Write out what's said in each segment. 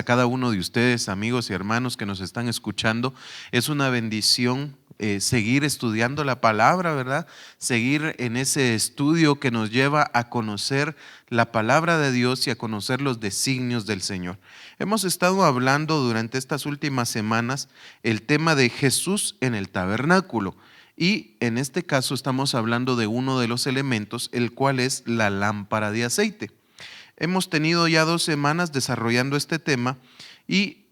A cada uno de ustedes, amigos y hermanos que nos están escuchando. Es una bendición seguir estudiando la palabra, ¿verdad? Seguir en ese estudio que nos lleva a conocer la palabra de Dios y a conocer los designios del Señor. Hemos estado hablando durante estas últimas semanas el tema de Jesús en el tabernáculo. Y en este caso estamos hablando de uno de los elementos, el cual es la lámpara de aceite. Hemos tenido ya 2 semanas desarrollando este tema y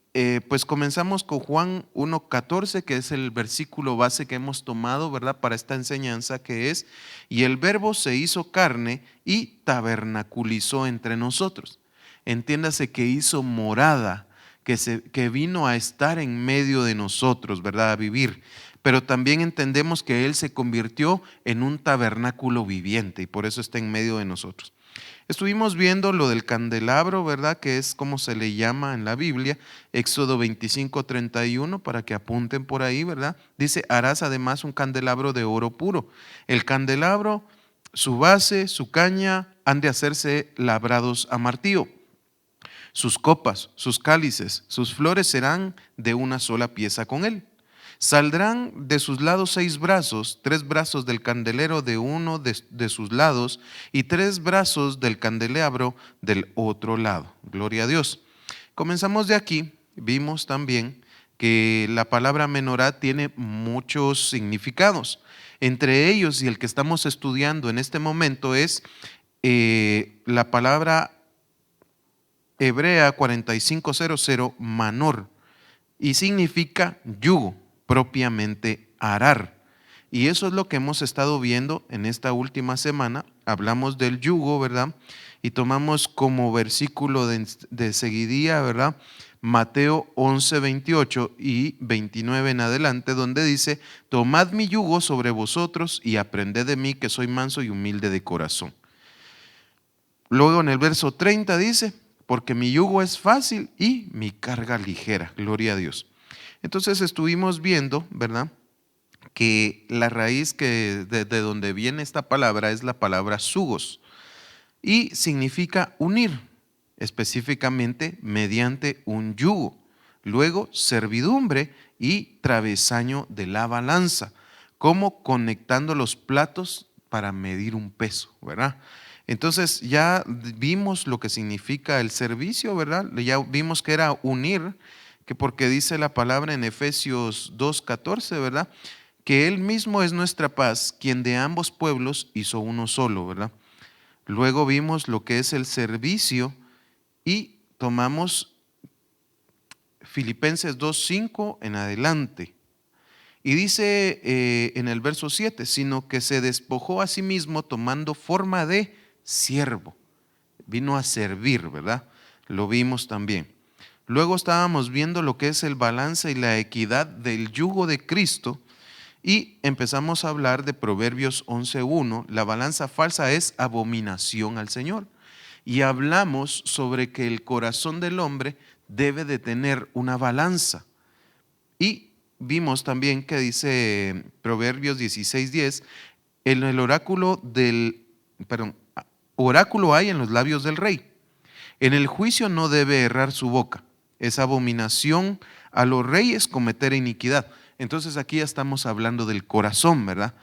pues comenzamos con Juan 1:14, que es el versículo base que hemos tomado, ¿verdad? Para esta enseñanza, que es: y el verbo se hizo carne y tabernaculizó entre nosotros. Entiéndase que hizo morada, que vino a estar en medio de nosotros, ¿verdad? A vivir. Pero también entendemos que Él se convirtió en un tabernáculo viviente y por eso está en medio de nosotros. Estuvimos viendo lo del candelabro, ¿verdad? Que es como se le llama en la Biblia, Éxodo 25:31, para que apunten por ahí, ¿verdad? Dice: harás además un candelabro de oro puro. El candelabro, su base, su caña, han de hacerse labrados a martillo. Sus copas, sus cálices, sus flores serán de una sola pieza con él. Saldrán de sus lados 6 brazos, 3 brazos del candelero de uno de sus lados y 3 brazos del candelabro del otro lado. Gloria a Dios. Comenzamos de aquí. Vimos también que la palabra menorá tiene muchos significados. Entre ellos, y el que estamos estudiando en este momento, es la palabra hebrea 4500, manor, y significa yugo, propiamente arar. Y eso es lo que hemos estado viendo en esta última semana. Hablamos del yugo, ¿verdad? Y tomamos como versículo de seguidilla, ¿verdad? Mateo 11:28 y 29 en adelante, donde dice: tomad mi yugo sobre vosotros y aprended de mí, que soy manso y humilde de corazón. Luego en el verso 30 dice: porque mi yugo es fácil y mi carga ligera. Gloria a Dios. Entonces estuvimos viendo, ¿verdad?, que la raíz de donde viene esta palabra es la palabra zugos y significa unir, específicamente mediante un yugo. Luego, servidumbre y travesaño de la balanza, como conectando los platos para medir un peso, ¿verdad? Entonces ya vimos lo que significa el servicio, ¿verdad? Ya vimos que era unir, que porque dice la palabra en Efesios 2:14, ¿verdad? Que Él mismo es nuestra paz, quien de ambos pueblos hizo uno solo, ¿verdad? Luego vimos lo que es el servicio y tomamos Filipenses 2:5 en adelante. Y dice en el verso 7, sino que se despojó a sí mismo tomando forma de siervo. Vino a servir, ¿verdad? Lo vimos también. Luego estábamos viendo lo que es el balance y la equidad del yugo de Cristo y empezamos a hablar de Proverbios 11:1. La balanza falsa es abominación al Señor. Y hablamos sobre que el corazón del hombre debe de tener una balanza. Y vimos también que dice Proverbios 16:10, en el oráculo hay en los labios del rey. En el juicio no debe errar su boca. Es abominación a los reyes cometer iniquidad. Entonces aquí ya estamos hablando del corazón, ¿verdad?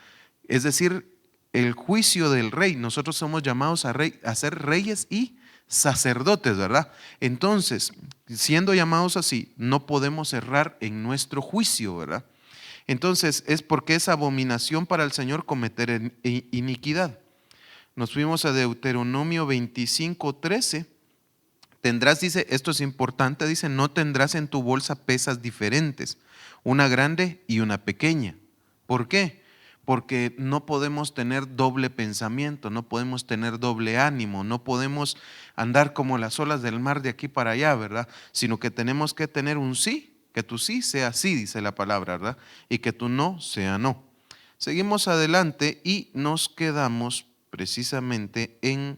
Es decir, el juicio del rey. Nosotros somos llamados a ser reyes y sacerdotes, ¿verdad? Entonces, siendo llamados así, no podemos errar en nuestro juicio, ¿verdad? Entonces, es porque es abominación para el Señor cometer iniquidad. Nos fuimos a Deuteronomio 25:13. Tendrás, dice, esto es importante, dice, no tendrás en tu bolsa pesas diferentes, una grande y una pequeña. ¿Por qué? Porque no podemos tener doble pensamiento, no podemos tener doble ánimo, no podemos andar como las olas del mar de aquí para allá, ¿verdad? Sino que tenemos que tener un sí, que tu sí sea sí, dice la palabra, ¿verdad? Y que tu no sea no. Seguimos adelante y nos quedamos precisamente en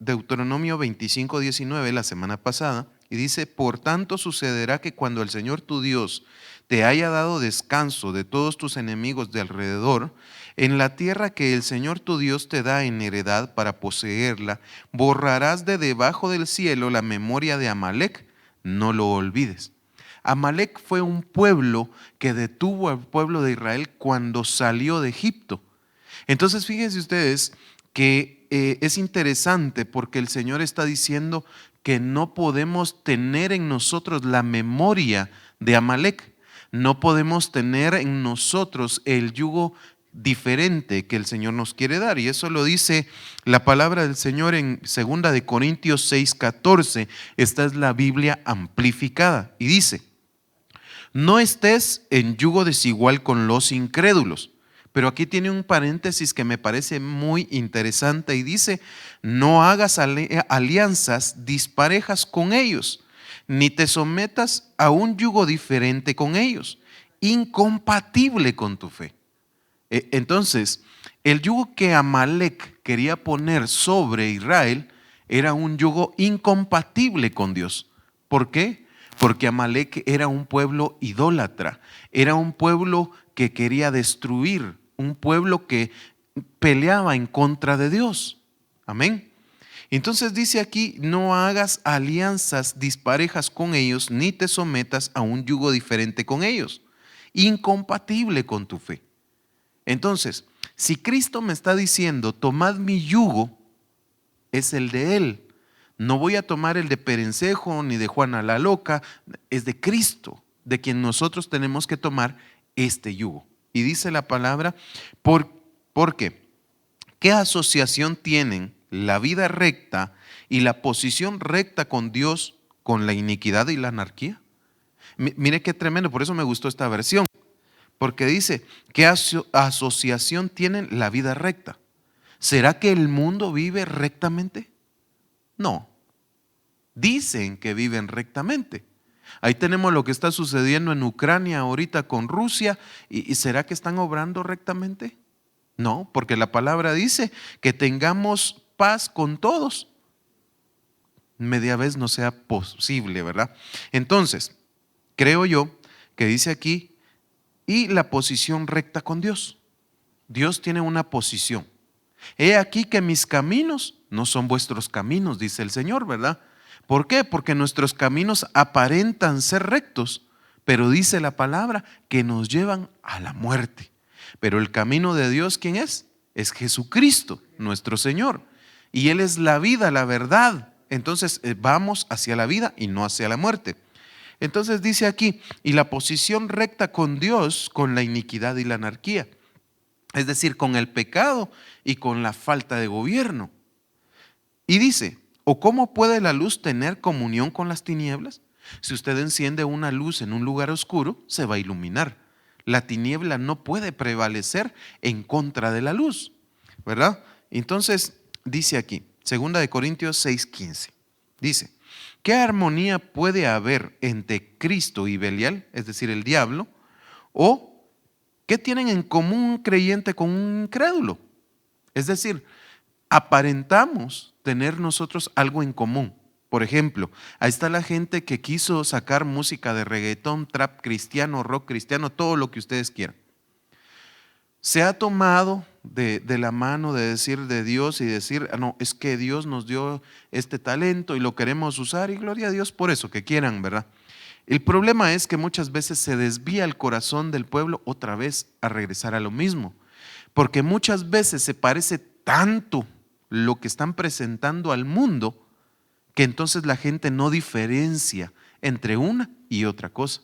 Deuteronomio 25:19 la semana pasada, y dice: por tanto sucederá que cuando el Señor tu Dios te haya dado descanso de todos tus enemigos de alrededor, En la tierra que el Señor tu Dios te da en heredad para poseerla, borrarás de debajo del cielo la memoria de Amalec, no lo olvides. Amalec fue un pueblo que detuvo al pueblo de Israel cuando salió de Egipto. Entonces fíjense ustedes que es interesante porque el Señor está diciendo que no podemos tener en nosotros la memoria de Amalec. No podemos tener en nosotros el yugo diferente que el Señor nos quiere dar. Y eso lo dice la palabra del Señor en 2 Corintios 6:14. Esta es la Biblia amplificada. Y dice: no estés en yugo desigual con los incrédulos. Pero aquí tiene un paréntesis que me parece muy interesante y dice: no hagas alianzas disparejas con ellos, ni te sometas a un yugo diferente con ellos, incompatible con tu fe. Entonces, el yugo que Amalec quería poner sobre Israel era un yugo incompatible con Dios. ¿Por qué? Porque Amalec era un pueblo idólatra, era un pueblo que quería destruir, un pueblo que peleaba en contra de Dios. Amén. Entonces dice aquí: no hagas alianzas disparejas con ellos, ni te sometas a un yugo diferente con ellos, incompatible con tu fe. Entonces, si Cristo me está diciendo: tomad mi yugo, es el de Él. No voy a tomar el de Perencejo ni de Juana la Loca, es de Cristo, de quien nosotros tenemos que tomar este yugo. Y dice la palabra: ¿por qué? ¿Qué asociación tienen la vida recta y la posición recta con Dios con la iniquidad y la anarquía? Mire qué tremendo, por eso me gustó esta versión, porque dice: ¿qué asociación tienen la vida recta? ¿Será que el mundo vive rectamente? No. Dicen que viven rectamente. Ahí tenemos lo que está sucediendo en Ucrania ahorita con Rusia. ¿Y será que están obrando rectamente? No, porque la palabra dice que tengamos paz con todos. Media vez no sea posible, ¿verdad? Entonces, creo yo que dice aquí: y la posición recta con Dios. Dios tiene una posición. He aquí que mis caminos no son vuestros caminos, dice el Señor, ¿verdad? ¿Por qué? Porque nuestros caminos aparentan ser rectos, pero dice la palabra que nos llevan a la muerte. Pero el camino de Dios, ¿quién es? Es Jesucristo, nuestro Señor. Y Él es la vida, la verdad. Entonces vamos hacia la vida y no hacia la muerte. Entonces dice aquí: y la posición recta con Dios, con la iniquidad y la anarquía. Es decir, con el pecado y con la falta de gobierno. Y dice: ¿o cómo puede la luz tener comunión con las tinieblas? Si usted enciende una luz en un lugar oscuro, se va a iluminar. La tiniebla no puede prevalecer en contra de la luz, ¿verdad? Entonces dice aquí, 2 Corintios 6:15, dice: ¿qué armonía puede haber entre Cristo y Belial, es decir, el diablo? ¿O qué tienen en común un creyente con un incrédulo? Es decir, aparentamos tener nosotros algo en común. Por ejemplo, ahí está la gente que quiso sacar música de reggaetón, trap cristiano, rock cristiano, todo lo que ustedes quieran. Se ha tomado de la mano de decir de Dios y decir: no, es que Dios nos dio este talento y lo queremos usar, y gloria a Dios por eso, que quieran, ¿verdad? El problema es que muchas veces se desvía el corazón del pueblo otra vez a regresar a lo mismo, porque muchas veces se parece tanto lo que están presentando al mundo que entonces la gente no diferencia entre una y otra cosa.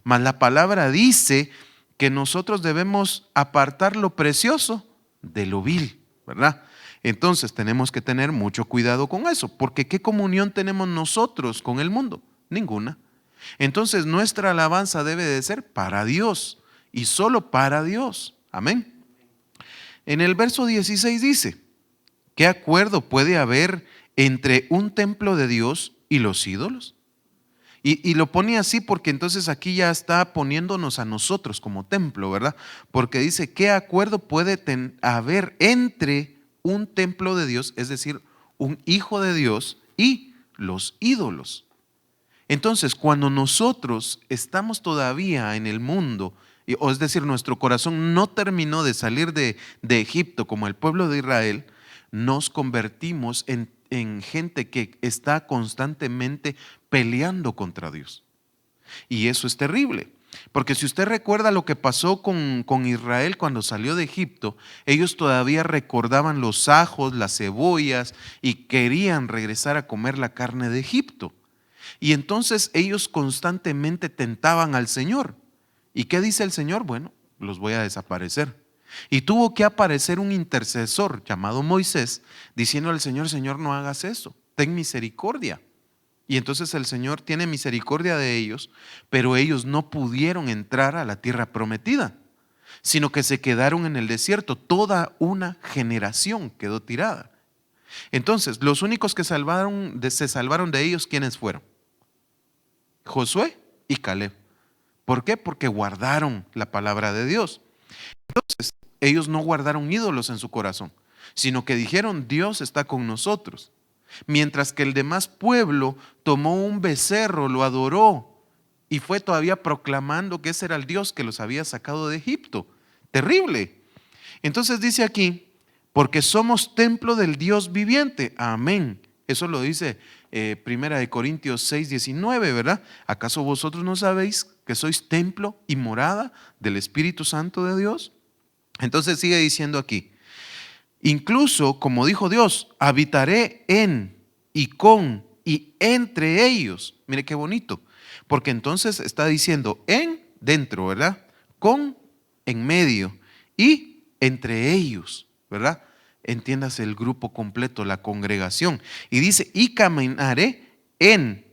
Mas la palabra dice que nosotros debemos apartar lo precioso de lo vil, ¿verdad? Entonces tenemos que tener mucho cuidado con eso, porque ¿qué comunión tenemos nosotros con el mundo? Ninguna. Entonces nuestra alabanza debe de ser para Dios y solo para Dios. Amén. En el verso 16 dice: ¿qué acuerdo puede haber entre un templo de Dios y los ídolos? Y lo pone así porque entonces aquí ya está poniéndonos a nosotros como templo, ¿verdad? Porque dice: ¿qué acuerdo puede haber entre un templo de Dios, es decir, un hijo de Dios, y los ídolos? Entonces, cuando nosotros estamos todavía en el mundo, o es decir, nuestro corazón no terminó de salir de Egipto como el pueblo de Israel, nos convertimos en gente que está constantemente peleando contra Dios. Y eso es terrible. Porque si usted recuerda lo que pasó con Israel cuando salió de Egipto, ellos todavía recordaban los ajos, las cebollas y querían regresar a comer la carne de Egipto. Y entonces ellos constantemente tentaban al Señor. ¿Y qué dice el Señor? Bueno, los voy a desaparecer. Y tuvo que aparecer un intercesor llamado Moisés diciendo al Señor: Señor, no hagas eso, ten misericordia. Y entonces el Señor tiene misericordia de ellos, pero ellos no pudieron entrar a la tierra prometida, sino que se quedaron en el desierto. Toda una generación quedó tirada. Entonces, los únicos que se salvaron de ellos, ¿quiénes fueron? Josué y Caleb. ¿Por qué? Porque guardaron la palabra de Dios. Entonces, ellos no guardaron ídolos en su corazón, sino que dijeron: Dios está con nosotros. Mientras que el demás pueblo tomó un becerro, lo adoró y fue todavía proclamando que ese era el Dios que los había sacado de Egipto. Terrible. Entonces dice aquí: porque somos templo del Dios viviente. Amén. Eso lo dice Primera de Corintios 6:19, ¿verdad? ¿Acaso vosotros no sabéis que sois templo y morada del Espíritu Santo de Dios? Entonces sigue diciendo aquí: incluso, como dijo Dios, habitaré en y con y entre ellos. Mire qué bonito, porque entonces está diciendo en, dentro, ¿verdad? Con, en medio, y entre ellos, ¿verdad? Entiéndase el grupo completo, la congregación. Y dice: y caminaré en,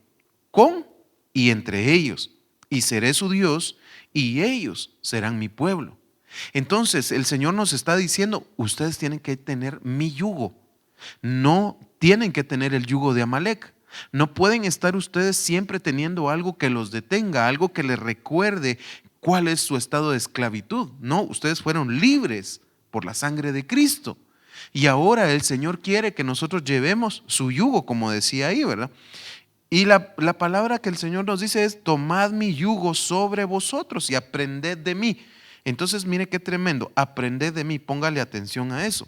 con y entre ellos, y seré su Dios, y ellos serán mi pueblo. Entonces el Señor nos está diciendo: ustedes tienen que tener mi yugo, no tienen que tener el yugo de Amalek. No pueden estar ustedes siempre teniendo algo que los detenga, algo que les recuerde cuál es su estado de esclavitud. No, ustedes fueron libres por la sangre de Cristo. Y ahora el Señor quiere que nosotros llevemos su yugo, como decía ahí, ¿verdad? Y la palabra que el Señor nos dice es: tomad mi yugo sobre vosotros y aprended de mí. Entonces mire qué tremendo, aprended de mí, póngale atención a eso.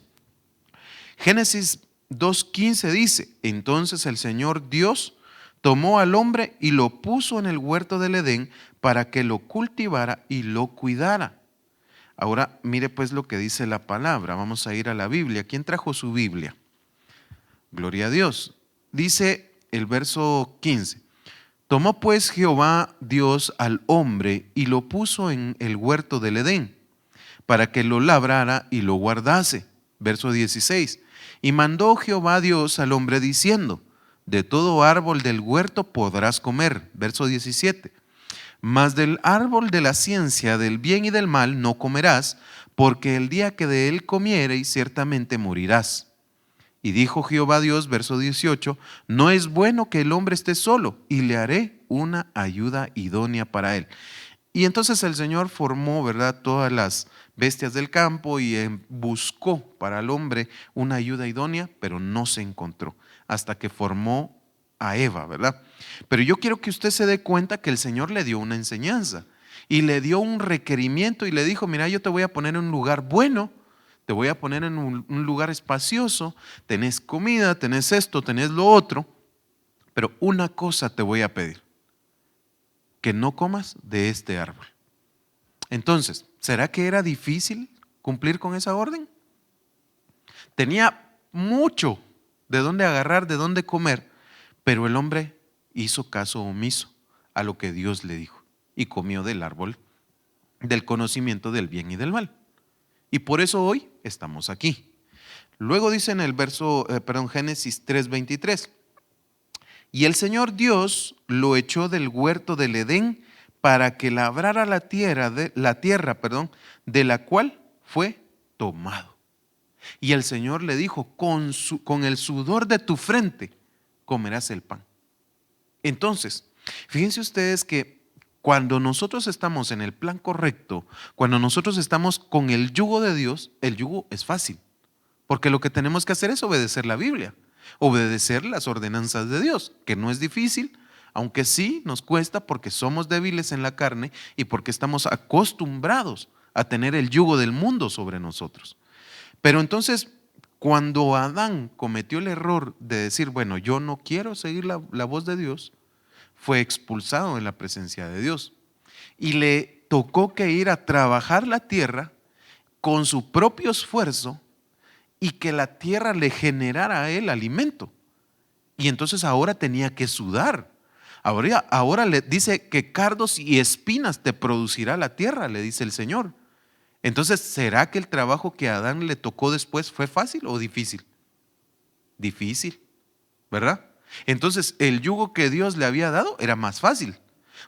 Génesis 2:15 dice: entonces el Señor Dios tomó al hombre y lo puso en el huerto del Edén para que lo cultivara y lo cuidara. Ahora mire pues lo que dice la palabra. Vamos a ir a la Biblia. ¿Quién trajo su Biblia? Gloria a Dios. Dice el verso 15: tomó pues Jehová Dios al hombre y lo puso en el huerto del Edén para que lo labrara y lo guardase. Verso 16: y mandó Jehová Dios al hombre diciendo: de todo árbol del huerto podrás comer. Verso 17: mas del árbol de la ciencia del bien y del mal no comerás, porque el día que de él comiereis ciertamente morirás. Y dijo Jehová Dios, verso 18: no es bueno que el hombre esté solo, y le haré una ayuda idónea para él. Y entonces el Señor formó, ¿verdad?, todas las bestias del campo y buscó para el hombre una ayuda idónea, pero no se encontró hasta que formó a Eva, ¿verdad? Pero yo quiero que usted se dé cuenta que el Señor le dio una enseñanza y le dio un requerimiento y le dijo: mira, yo te voy a poner en un lugar bueno, te voy a poner en un lugar espacioso, tenés comida, tenés esto, tenés lo otro, pero una cosa te voy a pedir: que no comas de este árbol. Entonces, ¿será que era difícil cumplir con esa orden? Tenía mucho de dónde agarrar, de dónde comer, pero el hombre hizo caso omiso a lo que Dios le dijo y comió del árbol del conocimiento del bien y del mal. Y por eso hoy estamos aquí. Luego dice en el Génesis 3:23: y el Señor Dios lo echó del huerto del Edén para que labrara la tierra, de la cual fue tomado. Y el Señor le dijo: con el sudor de tu frente comerás el pan. Entonces, fíjense ustedes que cuando nosotros estamos en el plan correcto, cuando nosotros estamos con el yugo de Dios, el yugo es fácil, porque lo que tenemos que hacer es obedecer la Biblia, obedecer las ordenanzas de Dios, que no es difícil, aunque sí nos cuesta porque somos débiles en la carne y porque estamos acostumbrados a tener el yugo del mundo sobre nosotros. Pero entonces, cuando Adán cometió el error de decir, bueno, yo no quiero seguir la voz de Dios, fue expulsado en la presencia de Dios y le tocó que ir a trabajar la tierra con su propio esfuerzo y que la tierra le generara a él alimento. Y entonces ahora tenía que sudar. Ahora le dice que cardos y espinas te producirá la tierra, le dice el Señor. Entonces, ¿será que el trabajo que a Adán le tocó después fue fácil o difícil? Difícil, ¿verdad? Entonces, el yugo que Dios le había dado era más fácil,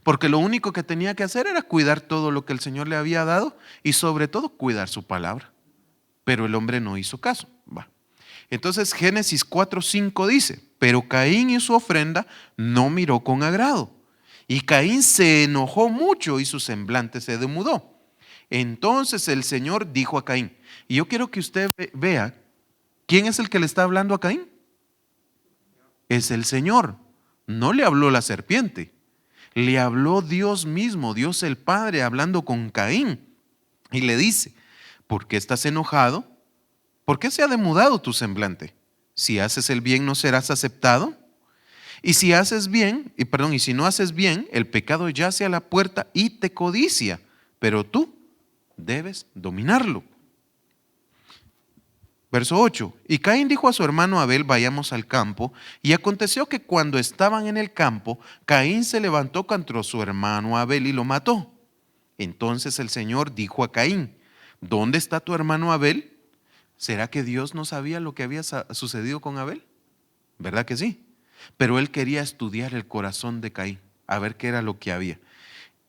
porque lo único que tenía que hacer era cuidar todo lo que el Señor le había dado y sobre todo cuidar su palabra. Pero el hombre no hizo caso. Va. Entonces Génesis 4:5 dice, pero Caín y su ofrenda no miró con agrado. Y Caín se enojó mucho y su semblante se demudó. Entonces el Señor dijo a Caín, y yo quiero que usted vea, ¿quién es el que le está hablando a Caín? Es el Señor. No le habló la serpiente, le habló Dios mismo, Dios el Padre, hablando con Caín. Y le dice, ¿por qué estás enojado? ¿Por qué se ha demudado tu semblante? Si haces el bien, ¿no serás aceptado? Y si haces bien, y si no haces bien, el pecado yace a la puerta y te codicia, pero tú debes dominarlo. Verso 8. Y Caín dijo a su hermano Abel, vayamos al campo. Y aconteció que cuando estaban en el campo, Caín se levantó contra su hermano Abel y lo mató. Entonces el Señor dijo a Caín, ¿dónde está tu hermano Abel? ¿Será que Dios no sabía lo que había sucedido con Abel? ¿Verdad que sí? Pero él quería estudiar el corazón de Caín, a ver qué era lo que había.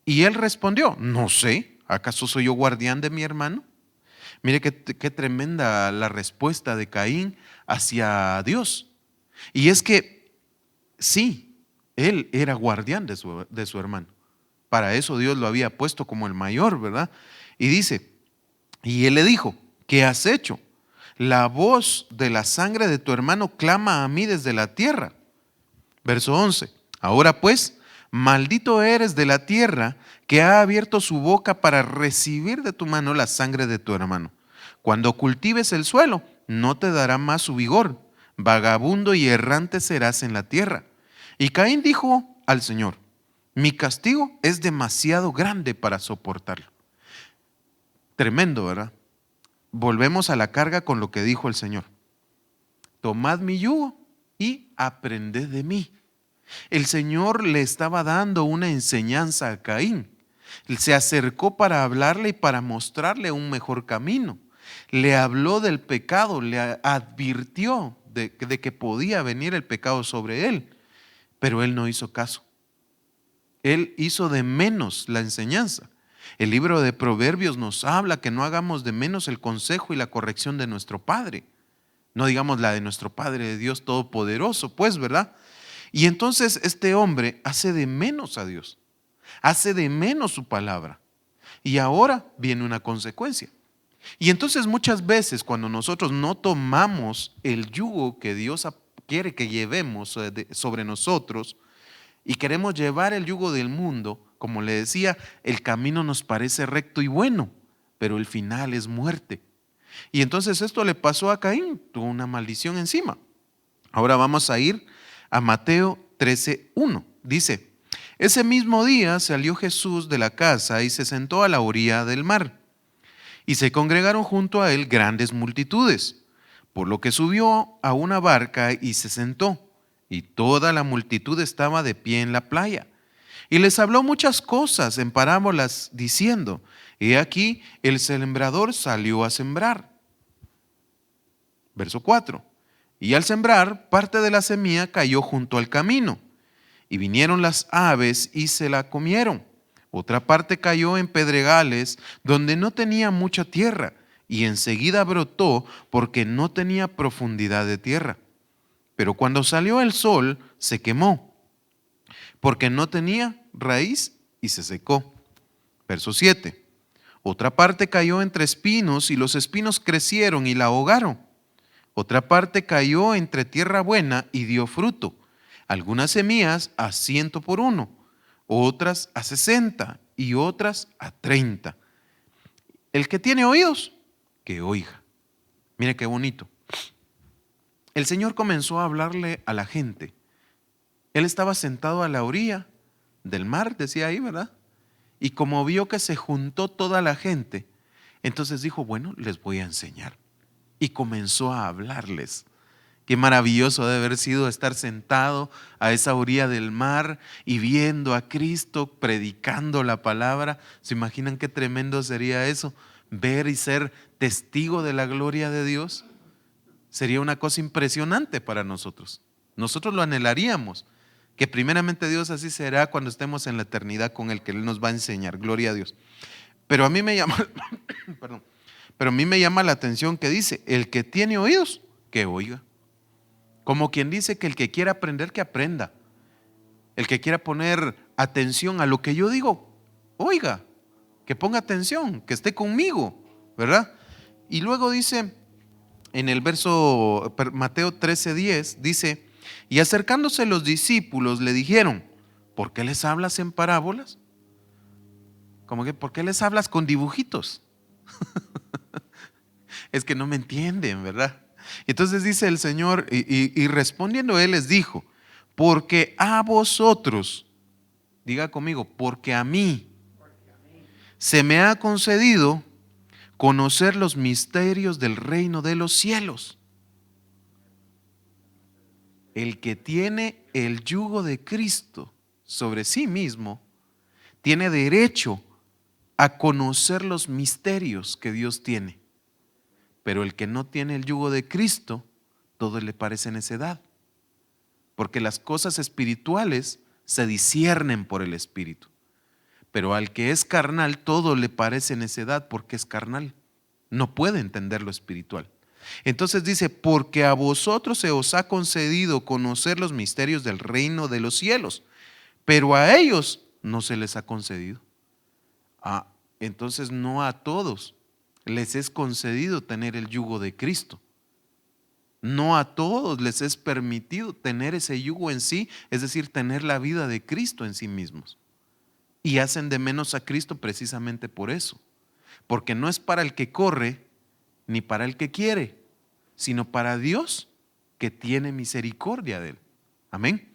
Y él respondió, no sé, ¿acaso soy yo guardián de mi hermano? Mire qué tremenda la respuesta de Caín hacia Dios. Y es que sí, él era guardián de su hermano. Para eso Dios lo había puesto como el mayor, ¿verdad? Y dice, y él le dijo, ¿qué has hecho? La voz de la sangre de tu hermano clama a mí desde la tierra. Verso 11. Ahora pues, maldito eres de la tierra que ha abierto su boca para recibir de tu mano la sangre de tu hermano. Cuando cultives el suelo, no te dará más su vigor. Vagabundo y errante serás en la tierra. Y Caín dijo al Señor, mi castigo es demasiado grande para soportarlo. Tremendo, ¿verdad? Volvemos a la carga con lo que dijo el Señor. Tomad mi yugo y aprended de mí. El Señor le estaba dando una enseñanza a Caín. Él se acercó para hablarle y para mostrarle un mejor camino. Le habló del pecado, le advirtió de que podía venir el pecado sobre él, pero él no hizo caso. Él hizo de menos la enseñanza. El libro de Proverbios nos habla que no hagamos de menos el consejo y la corrección de nuestro Padre. No digamos la de nuestro Padre de Dios Todopoderoso, pues, ¿verdad? Y entonces este hombre hace de menos a Dios, hace de menos su palabra. Y ahora viene una consecuencia. Y entonces muchas veces cuando nosotros no tomamos el yugo que Dios quiere que llevemos sobre nosotros y queremos llevar el yugo del mundo, como le decía, el camino nos parece recto y bueno, pero el final es muerte. Y entonces esto le pasó a Caín, tuvo una maldición encima. Ahora vamos a ir a Mateo 13:1. Dice, ese mismo día salió Jesús de la casa y se sentó a la orilla del mar. Y se congregaron junto a él grandes multitudes, por lo que subió a una barca y se sentó. Y toda la multitud estaba de pie en la playa. Y les habló muchas cosas en parábolas, diciendo, he aquí el sembrador salió a sembrar. Verso 4. Y al sembrar, parte de la semilla cayó junto al camino, y vinieron las aves y se la comieron. Otra parte cayó en pedregales, donde no tenía mucha tierra, y enseguida brotó porque no tenía profundidad de tierra. Pero cuando salió el sol, se quemó, porque no tenía raíz y se secó. Verso 7. Otra parte cayó entre espinos, y los espinos crecieron y la ahogaron. Otra parte cayó entre tierra buena y dio fruto, Algunas semillas a 100 por uno, otras a 60 y otras a 30. El que tiene oídos, que oiga. Mire qué bonito. El Señor comenzó a hablarle a la gente. Él estaba sentado a la orilla del mar, decía ahí, ¿verdad? Y como vio que se juntó toda la gente, entonces dijo, bueno, les voy a enseñar. Y comenzó a hablarles. Qué maravilloso debe haber sido estar sentado a esa orilla del mar y viendo a Cristo predicando la palabra. ¿Se imaginan qué tremendo sería eso? Ver y ser testigo de la gloria de Dios. Sería una cosa impresionante para nosotros. Nosotros lo anhelaríamos. Que primeramente Dios así será cuando estemos en la eternidad con el que Él nos va a enseñar. Gloria a Dios. Pero a mí me llama, perdón, pero a mí me llama la atención que dice, el que tiene oídos, que oiga. Como quien dice que el que quiera aprender, que aprenda. El que quiera poner atención a lo que yo digo, oiga, que ponga atención, que esté conmigo, ¿verdad? Y luego dice, en el verso Mateo 13:10, dice, y acercándose los discípulos le dijeron, ¿por qué les hablas en parábolas? Como que, ¿por qué les hablas con dibujitos? Es que no me entienden, ¿verdad? Entonces dice el Señor, y respondiendo Él les dijo, porque a vosotros, diga conmigo, porque a mí se me ha concedido conocer los misterios del reino de los cielos. El que tiene el yugo de Cristo sobre sí mismo, tiene derecho a conocer los misterios que Dios tiene. Pero el que no tiene el yugo de Cristo, todo le parece necedad. Porque las cosas espirituales se disciernen por el Espíritu. Pero al que es carnal, todo le parece necedad porque es carnal. No puede entender lo espiritual. Entonces dice, porque a vosotros se os ha concedido conocer los misterios del reino de los cielos, pero a ellos no se les ha concedido. Entonces no a todos les es concedido tener el yugo de Cristo. No a todos les es permitido tener ese yugo en sí, es decir, tener la vida de Cristo en sí mismos. Y hacen de menos a Cristo precisamente por eso. Porque no es para el que corre ni para el que quiere, sino para Dios que tiene misericordia de él. Amén.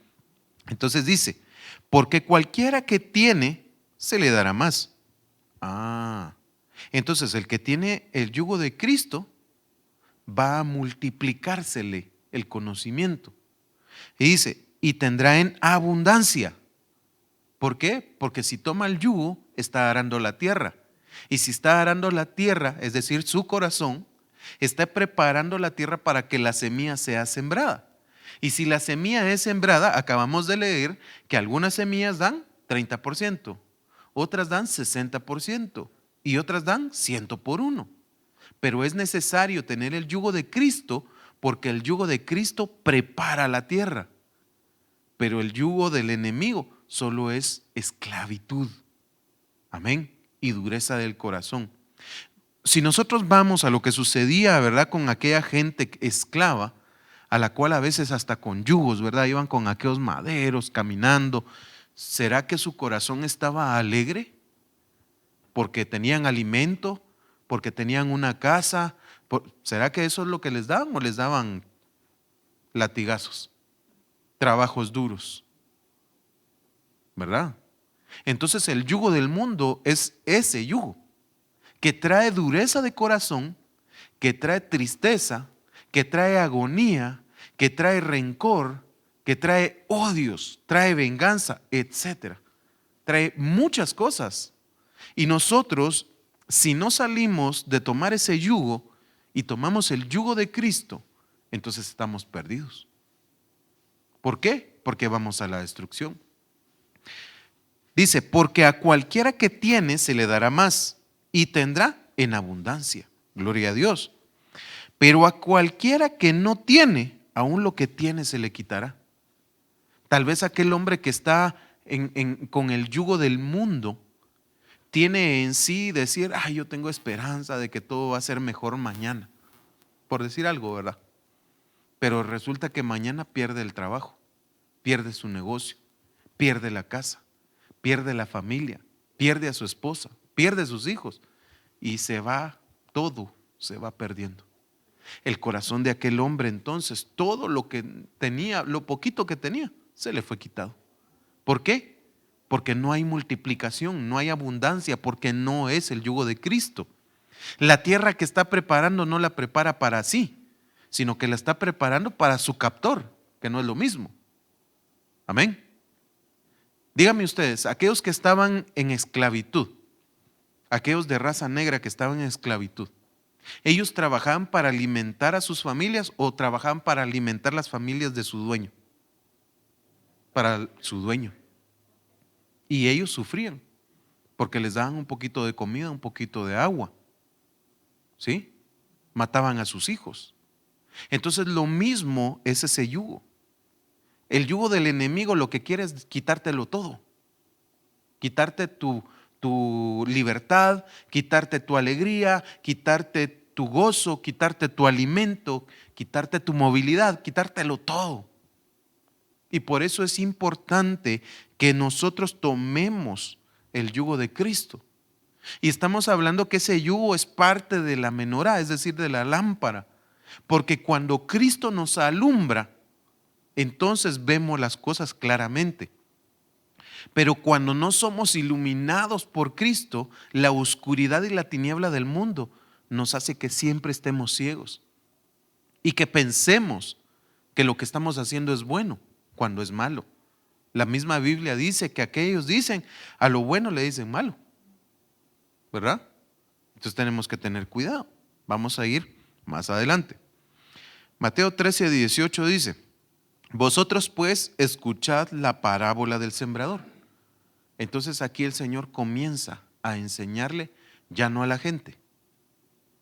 Entonces dice, porque cualquiera que tiene, se le dará más. Entonces el que tiene el yugo de Cristo va a multiplicársele el conocimiento. Y dice, y tendrá en abundancia. ¿Por qué? Porque si toma el yugo, está arando la tierra. Y si está arando la tierra, es decir, su corazón, está preparando la tierra para que la semilla sea sembrada. Y si la semilla es sembrada, acabamos de leer que algunas semillas dan 30%, otras dan 60% y otras dan 100 por uno. Pero es necesario tener el yugo de Cristo porque el yugo de Cristo prepara la tierra. Pero el yugo del enemigo solo es esclavitud. Amén. Y dureza del corazón. Si nosotros vamos a lo que sucedía, ¿verdad? Con aquella gente esclava, a la cual a veces hasta con yugos, ¿verdad? Iban con aquellos maderos caminando. ¿Será que su corazón estaba alegre? Porque tenían alimento, porque tenían una casa. ¿Será que eso es lo que les daban o les daban latigazos, trabajos duros? ¿Verdad? Entonces el yugo del mundo es ese yugo que trae dureza de corazón, que trae tristeza, que trae agonía, que trae rencor, que trae odios, trae venganza, etcétera. Trae muchas cosas. Y nosotros, si no salimos de tomar ese yugo y tomamos el yugo de Cristo, entonces estamos perdidos. ¿Por qué? Porque vamos a la destrucción. Dice, porque a cualquiera que tiene se le dará más y tendrá en abundancia. Gloria a Dios. Pero a cualquiera que no tiene, aún lo que tiene se le quitará. Tal vez aquel hombre que está con el yugo del mundo tiene en sí decir, yo tengo esperanza de que todo va a ser mejor mañana. Por decir algo, ¿verdad? Pero resulta que mañana pierde el trabajo. pierde su negocio, pierde la casa, pierde la familia, pierde a su esposa, pierde a sus hijos y todo se va perdiendo. El corazón de aquel hombre entonces, todo lo que tenía, lo poquito que tenía, se le fue quitado. ¿Por qué? Porque no hay multiplicación, no hay abundancia, porque no es el yugo de Cristo. La tierra que está preparando no la prepara para sí, sino que la está preparando para su captor, que no es lo mismo. Amén. Díganme ustedes, aquellos que estaban en esclavitud, aquellos de raza negra que estaban en esclavitud, ¿ellos trabajaban para alimentar a sus familias o trabajaban para alimentar las familias de su dueño? Para su dueño. Y ellos sufrían porque les daban un poquito de comida, un poquito de agua. ¿Sí? Mataban a sus hijos. Entonces lo mismo es ese yugo. El yugo del enemigo lo que quiere es quitártelo todo. Quitarte tu libertad, quitarte tu alegría, quitarte tu gozo, quitarte tu alimento, quitarte tu movilidad, quitártelo todo. Y por eso es importante que nosotros tomemos el yugo de Cristo. Y estamos hablando que ese yugo es parte de la menorá, es decir, de la lámpara. Porque cuando Cristo nos alumbra, entonces vemos las cosas claramente. Pero cuando no somos iluminados por Cristo, la oscuridad y la tiniebla del mundo nos hace que siempre estemos ciegos y que pensemos que lo que estamos haciendo es bueno cuando es malo. La misma Biblia dice que aquellos dicen, a lo bueno le dicen malo, ¿verdad? Entonces tenemos que tener cuidado. Vamos a ir más adelante. Mateo 13:18 dice, vosotros pues escuchad la parábola del sembrador. Entonces aquí el Señor comienza a enseñarle ya no a la gente,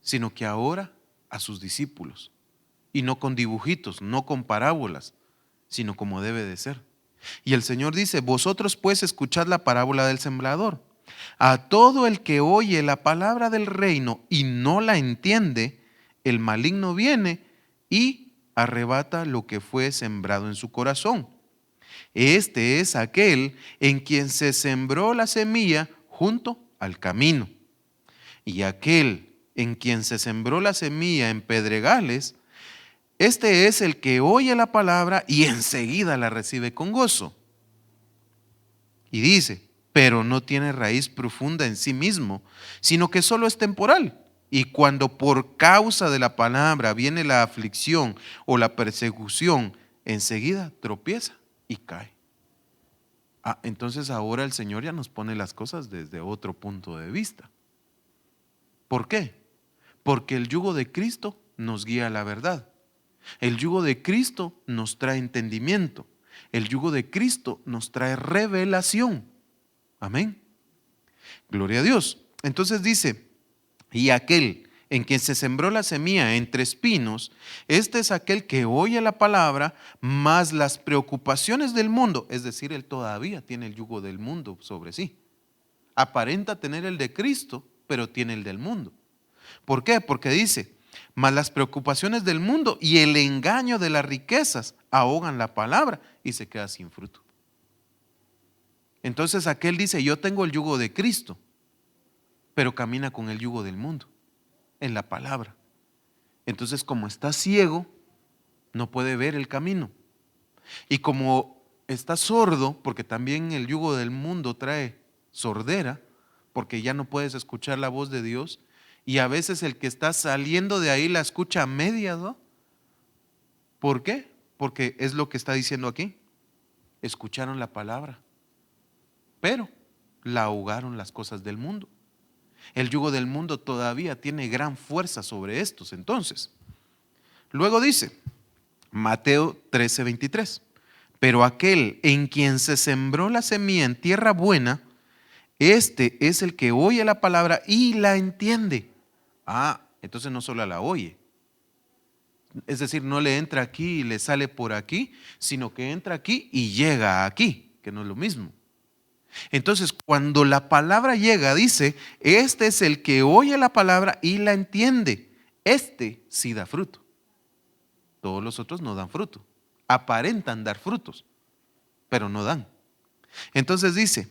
sino que ahora a sus discípulos. Y no con dibujitos, no con parábolas, sino como debe de ser. Y el Señor dice, vosotros pues escuchad la parábola del sembrador. A todo el que oye la palabra del reino y no la entiende, el maligno viene y arrebata lo que fue sembrado en su corazón. Este es aquel en quien se sembró la semilla junto al camino. Y aquel en quien se sembró la semilla en pedregales, este es el que oye la palabra y enseguida la recibe con gozo. Y dice, pero no tiene raíz profunda en sí mismo, sino que solo es temporal. Y cuando por causa de la palabra viene la aflicción o la persecución, enseguida tropieza y cae. Entonces ahora el Señor ya nos pone las cosas desde otro punto de vista. ¿Por qué? Porque el yugo de Cristo nos guía a la verdad. El yugo de Cristo nos trae entendimiento. El yugo de Cristo nos trae revelación. Amén. Gloria a Dios. Entonces dice, y aquel en quien se sembró la semilla entre espinos, este es aquel que oye la palabra, mas las preocupaciones del mundo, es decir, él todavía tiene el yugo del mundo sobre sí. Aparenta tener el de Cristo, pero tiene el del mundo. ¿Por qué? Porque dice, mas las preocupaciones del mundo y el engaño de las riquezas ahogan la palabra y se queda sin fruto. Entonces aquel dice, yo tengo el yugo de Cristo, pero camina con el yugo del mundo, en la palabra. Entonces como está ciego, no puede ver el camino. Y como está sordo, porque también el yugo del mundo trae sordera, porque ya no puedes escuchar la voz de Dios, y a veces el que está saliendo de ahí la escucha a medias, ¿no? ¿Por qué? Porque es lo que está diciendo aquí. Escucharon la palabra, pero la ahogaron las cosas del mundo. El yugo del mundo todavía tiene gran fuerza sobre estos. Entonces, luego dice, Mateo 13:23, pero aquel en quien se sembró la semilla en tierra buena, este es el que oye la palabra y la entiende. Entonces no solo la oye, es decir, no le entra aquí y le sale por aquí, sino que entra aquí y llega aquí, que no es lo mismo. Entonces, cuando la palabra llega, dice, este es el que oye la palabra y la entiende. Este sí da fruto. Todos los otros no dan fruto. Aparentan dar frutos, pero no dan. Entonces dice,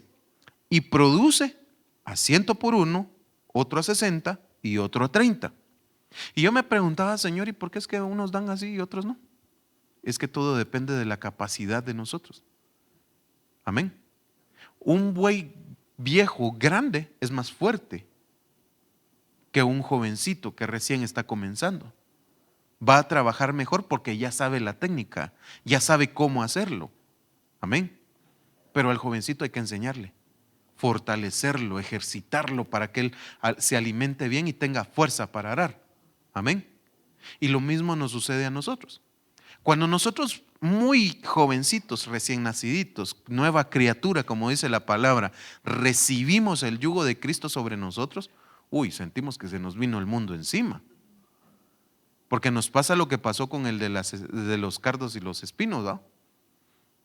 y produce a 100 por uno, otro a 60 y otro a 30. Y yo me preguntaba, Señor, ¿y por qué es que unos dan así y otros no? Es que todo depende de la capacidad de nosotros. Amén. Un buey viejo, grande, es más fuerte que un jovencito que recién está comenzando. Va a trabajar mejor porque ya sabe la técnica, ya sabe cómo hacerlo. Amén. Pero al jovencito hay que enseñarle, fortalecerlo, ejercitarlo para que él se alimente bien y tenga fuerza para arar. Amén. Y lo mismo nos sucede a nosotros. Cuando nosotros muy jovencitos, recién naciditos, nueva criatura, como dice la palabra, recibimos el yugo de Cristo sobre nosotros, sentimos que se nos vino el mundo encima. Porque nos pasa lo que pasó con el de los cardos y los espinos, ¿no?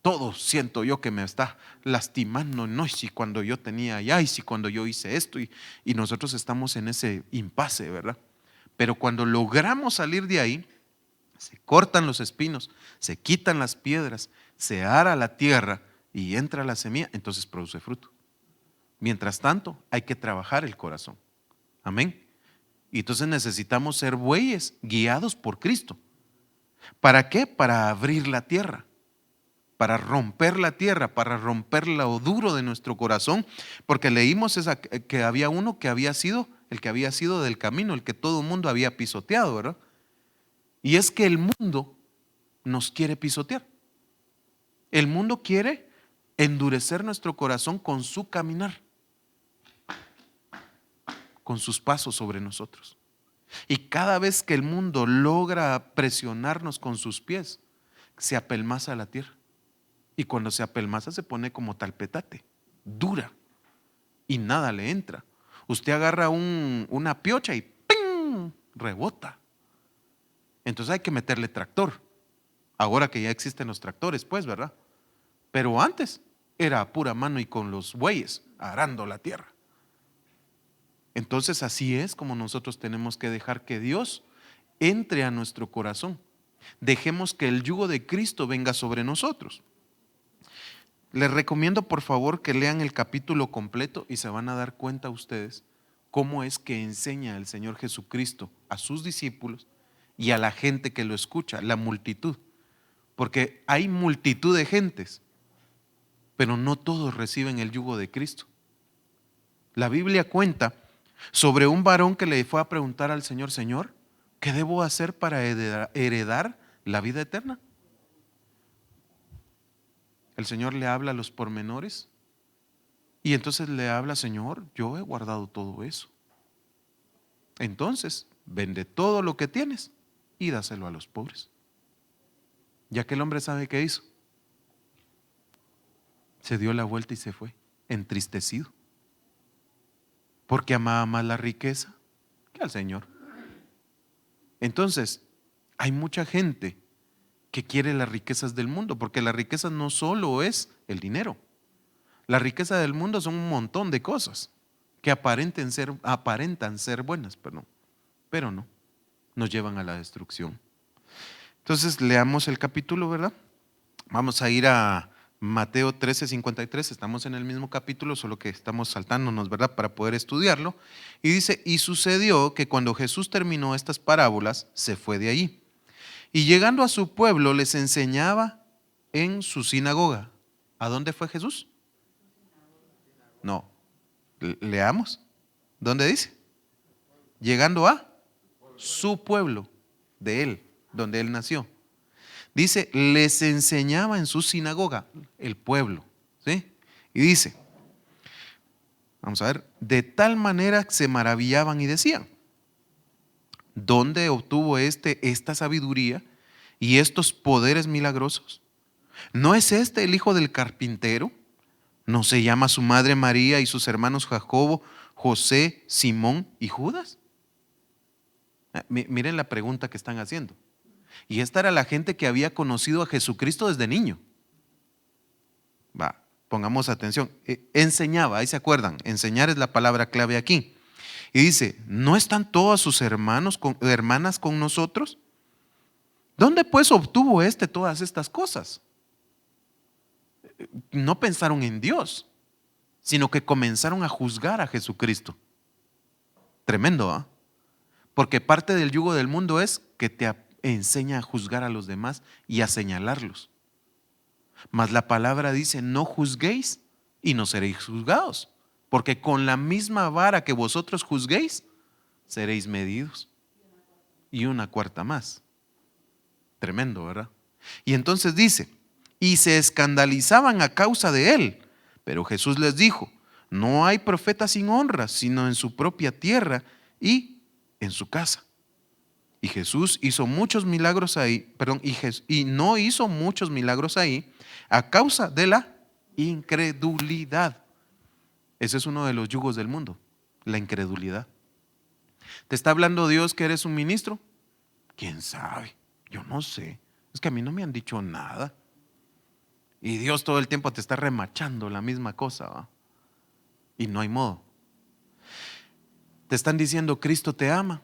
Todo siento yo que me está lastimando, no, y si cuando yo tenía allá, y si cuando yo hice esto, y nosotros estamos en ese impasse, ¿verdad? Pero cuando logramos salir de ahí, se cortan los espinos, se quitan las piedras, se ara la tierra y entra la semilla, entonces produce fruto. Mientras tanto, hay que trabajar el corazón. Amén. Y entonces necesitamos ser bueyes guiados por Cristo. ¿Para qué? Para abrir la tierra, para romper la tierra, para romper lo duro de nuestro corazón, porque leímos que había uno que había sido el que había sido del camino, el que todo el mundo había pisoteado, ¿verdad? Y es que el mundo nos quiere pisotear. El mundo quiere endurecer nuestro corazón con su caminar, con sus pasos sobre nosotros. Y cada vez que el mundo logra presionarnos con sus pies, se apelmaza la tierra. Y cuando se apelmaza se pone como talpetate, dura, y nada le entra. Usted agarra una piocha y ¡ping!, rebota. Entonces hay que meterle tractor. Ahora que ya existen los tractores, pues, ¿verdad? Pero antes era a pura mano y con los bueyes arando la tierra. Entonces así es como nosotros tenemos que dejar que Dios entre a nuestro corazón. Dejemos que el yugo de Cristo venga sobre nosotros. Les recomiendo por favor que lean el capítulo completo y se van a dar cuenta ustedes cómo es que enseña el Señor Jesucristo a sus discípulos y a la gente que lo escucha, la multitud. Porque hay multitud de gentes, pero no todos reciben el yugo de Cristo. La Biblia cuenta sobre un varón que le fue a preguntar al Señor, Señor, ¿qué debo hacer para heredar la vida eterna? El Señor le habla a los pormenores y entonces le habla, Señor, yo he guardado todo eso. Entonces, vende todo lo que tienes y dáselo a los pobres. Ya que el hombre sabe qué hizo, se dio la vuelta y se fue, entristecido, porque amaba más la riqueza que al Señor. Entonces, hay mucha gente que quiere las riquezas del mundo, porque la riqueza no solo es el dinero. La riqueza del mundo son un montón de cosas que aparentan ser buenas, pero no, nos llevan a la destrucción. Entonces leamos el capítulo, ¿verdad? Vamos a ir a Mateo 13:53, estamos en el mismo capítulo, solo que estamos saltándonos, ¿verdad?, para poder estudiarlo. Y dice, y sucedió que cuando Jesús terminó estas parábolas, se fue de allí. Y llegando a su pueblo, les enseñaba en su sinagoga. ¿A dónde fue Jesús? No, leamos. ¿Dónde dice? Llegando a su pueblo, de él, donde él nació. Dice, les enseñaba en su sinagoga, el pueblo, ¿sí? Y dice, vamos a ver, de tal manera se maravillaban y decían, ¿dónde obtuvo esta sabiduría y estos poderes milagrosos? ¿No es este el hijo del carpintero? ¿No se llama su madre María y sus hermanos Jacobo, José, Simón y Judas? Miren la pregunta que están haciendo. Y esta era la gente que había conocido a Jesucristo desde niño. Pongamos atención. Enseñaba, ahí se acuerdan, enseñar es la palabra clave aquí. Y dice, ¿no están todos sus hermanas con nosotros? ¿Dónde pues obtuvo todas estas cosas? no pensaron en Dios, sino que comenzaron a juzgar a Jesucristo. Tremendo, ¿ah? Porque parte del yugo del mundo es que te enseña a juzgar a los demás y a señalarlos. Mas la palabra dice, no juzguéis y no seréis juzgados, porque con la misma vara que vosotros juzguéis, seréis medidos. Y una cuarta más. Tremendo, ¿verdad? Y entonces dice, y se escandalizaban a causa de él. Pero Jesús les dijo, no hay profeta sin honra, sino en su propia tierra y en su casa. Y Jesús hizo muchos milagros ahí, y no hizo muchos milagros ahí a causa de la incredulidad. Ese es uno de los yugos del mundo, la incredulidad. ¿Te está hablando Dios que eres un ministro? ¿Quién sabe? Yo no sé. Es que a mí no me han dicho nada. Y Dios todo el tiempo te está remachando la misma cosa, ¿va? Y no hay modo. Te están diciendo Cristo te ama.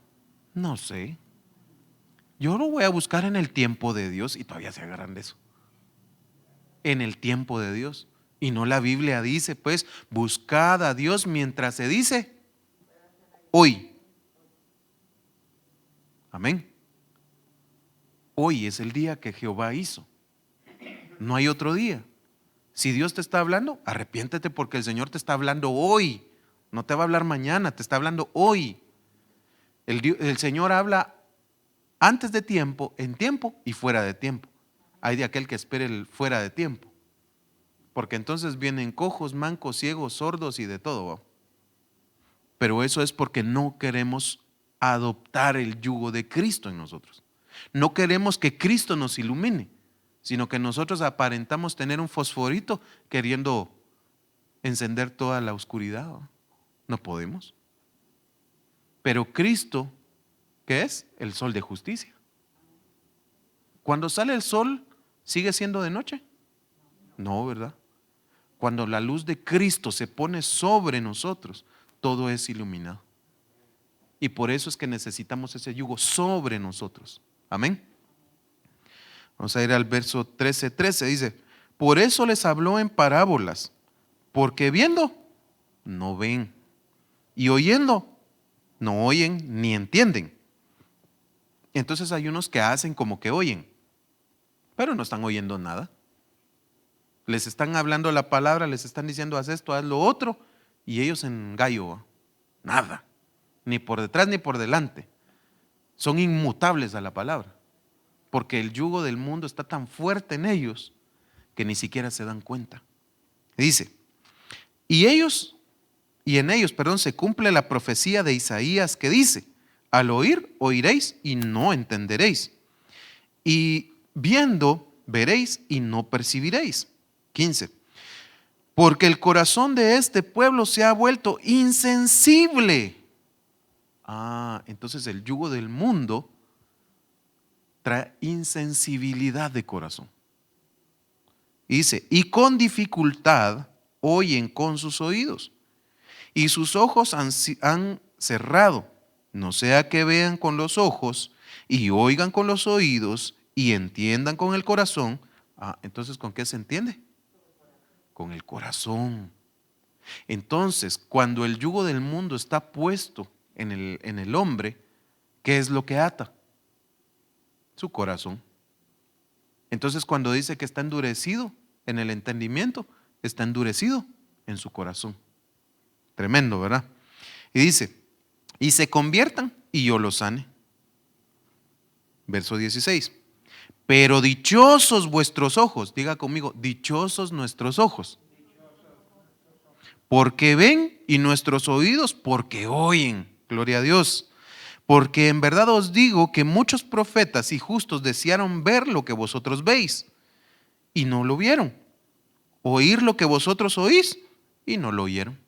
No sé. Yo lo voy a buscar en el tiempo de Dios y todavía se agarran de eso. En el tiempo de Dios. Y no la Biblia dice, pues, buscad a Dios mientras se dice hoy. Amén. Hoy es el día que Jehová hizo. No hay otro día. Si Dios te está hablando, arrepiéntete porque el Señor te está hablando hoy. No te va a hablar mañana, te está hablando hoy. El Señor habla antes de tiempo, en tiempo y fuera de tiempo. Hay de aquel que espere el fuera de tiempo. Porque entonces vienen cojos, mancos, ciegos, sordos y de todo, ¿va? Pero eso es porque no queremos adoptar el yugo de Cristo en nosotros. No queremos que Cristo nos ilumine, sino que nosotros aparentamos tener un fosforito queriendo encender toda la oscuridad, ¿va? No podemos. Pero Cristo, ¿qué es? El sol de justicia. Cuando sale el sol, ¿sigue siendo de noche? No, ¿verdad? Cuando la luz de Cristo se pone sobre nosotros, todo es iluminado. Y por eso es que necesitamos ese yugo sobre nosotros. Amén. Vamos a ir al verso 13:13. Dice, por eso les habló en parábolas, porque viendo, no ven, y oyendo, no oyen ni entienden. Entonces hay unos que hacen como que oyen, pero no están oyendo nada. Les están hablando la palabra, les están diciendo haz esto, haz lo otro, y ellos en gallo, nada, ni por detrás ni por delante. Son inmutables a la palabra, porque el yugo del mundo está tan fuerte en ellos que ni siquiera se dan cuenta. Dice, y en ellos, se cumple la profecía de Isaías que dice, al oír, oiréis y no entenderéis. Y viendo, veréis y no percibiréis. 15. Porque el corazón de este pueblo se ha vuelto insensible. Entonces el yugo del mundo trae insensibilidad de corazón. Dice, y con dificultad oyen con sus oídos, y sus ojos han cerrado, no sea que vean con los ojos, y oigan con los oídos, y entiendan con el corazón. Entonces, ¿con qué se entiende? Con el corazón. Entonces, cuando el yugo del mundo está puesto en el hombre, ¿qué es lo que ata? Su corazón. Entonces, cuando dice que está endurecido en el entendimiento, está endurecido en su corazón. Tremendo, ¿verdad? Y dice, y se conviertan y yo los sane. Verso 16. Pero dichosos vuestros ojos, diga conmigo, dichosos nuestros ojos, porque ven, y nuestros oídos porque oyen. Gloria a Dios. Porque en verdad os digo que muchos profetas y justos desearon ver lo que vosotros veis y no lo vieron, oír lo que vosotros oís y no lo oyeron.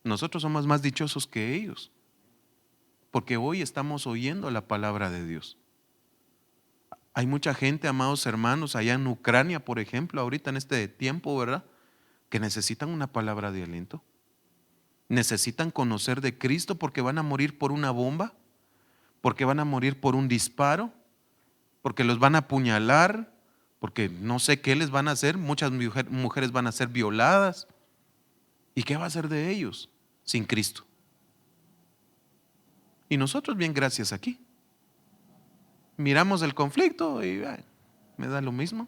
Nosotros somos más dichosos que ellos, porque hoy estamos oyendo la palabra de Dios. Hay mucha gente, amados hermanos, allá en Ucrania, por ejemplo, ahorita en este tiempo, ¿verdad?, que necesitan una palabra de aliento. Necesitan conocer de Cristo porque van a morir por una bomba, porque van a morir por un disparo, porque los van a apuñalar, porque no sé qué les van a hacer. Muchas mujeres van a ser violadas. ¿Y qué va a hacer de ellos sin Cristo? Y nosotros bien, gracias aquí. Miramos el conflicto y me da lo mismo.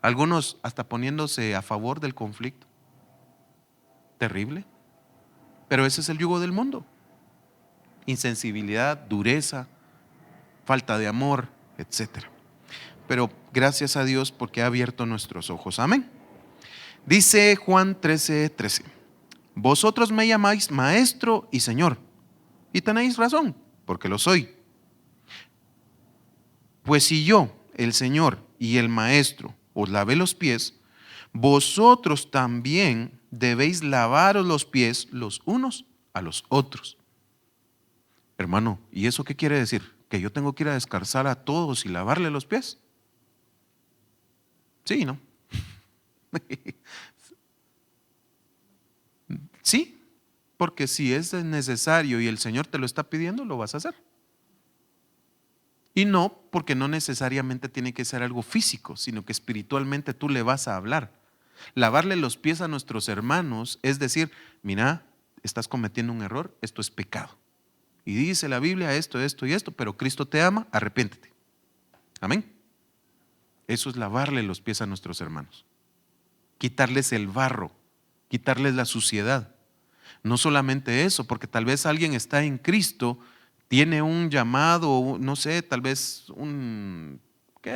Algunos hasta poniéndose a favor del conflicto. Terrible. Pero ese es el yugo del mundo. Insensibilidad, dureza, falta de amor, etc. Pero gracias a Dios porque ha abierto nuestros ojos. Amén. Dice Juan 13:13. Vosotros me llamáis maestro y señor, y tenéis razón, porque lo soy. Pues si yo, el Señor y el maestro, os lavé los pies, vosotros también debéis lavaros los pies los unos a los otros. Hermano, ¿y eso qué quiere decir? ¿Que yo tengo que ir a descalzar a todos y lavarle los pies? Sí, ¿no? Sí, porque si es necesario y el Señor te lo está pidiendo, lo vas a hacer. Y no, porque no necesariamente tiene que ser algo físico, sino que espiritualmente tú le vas a hablar. Lavarle los pies a nuestros hermanos es decir, mira, estás cometiendo un error, esto es pecado. Y dice la Biblia esto, esto y esto, pero Cristo te ama, arrepiéntete. Amén. Eso es lavarle los pies a nuestros hermanos. Quitarles el barro, quitarles la suciedad. No solamente eso, porque tal vez alguien está en Cristo, tiene un llamado, no sé, tal vez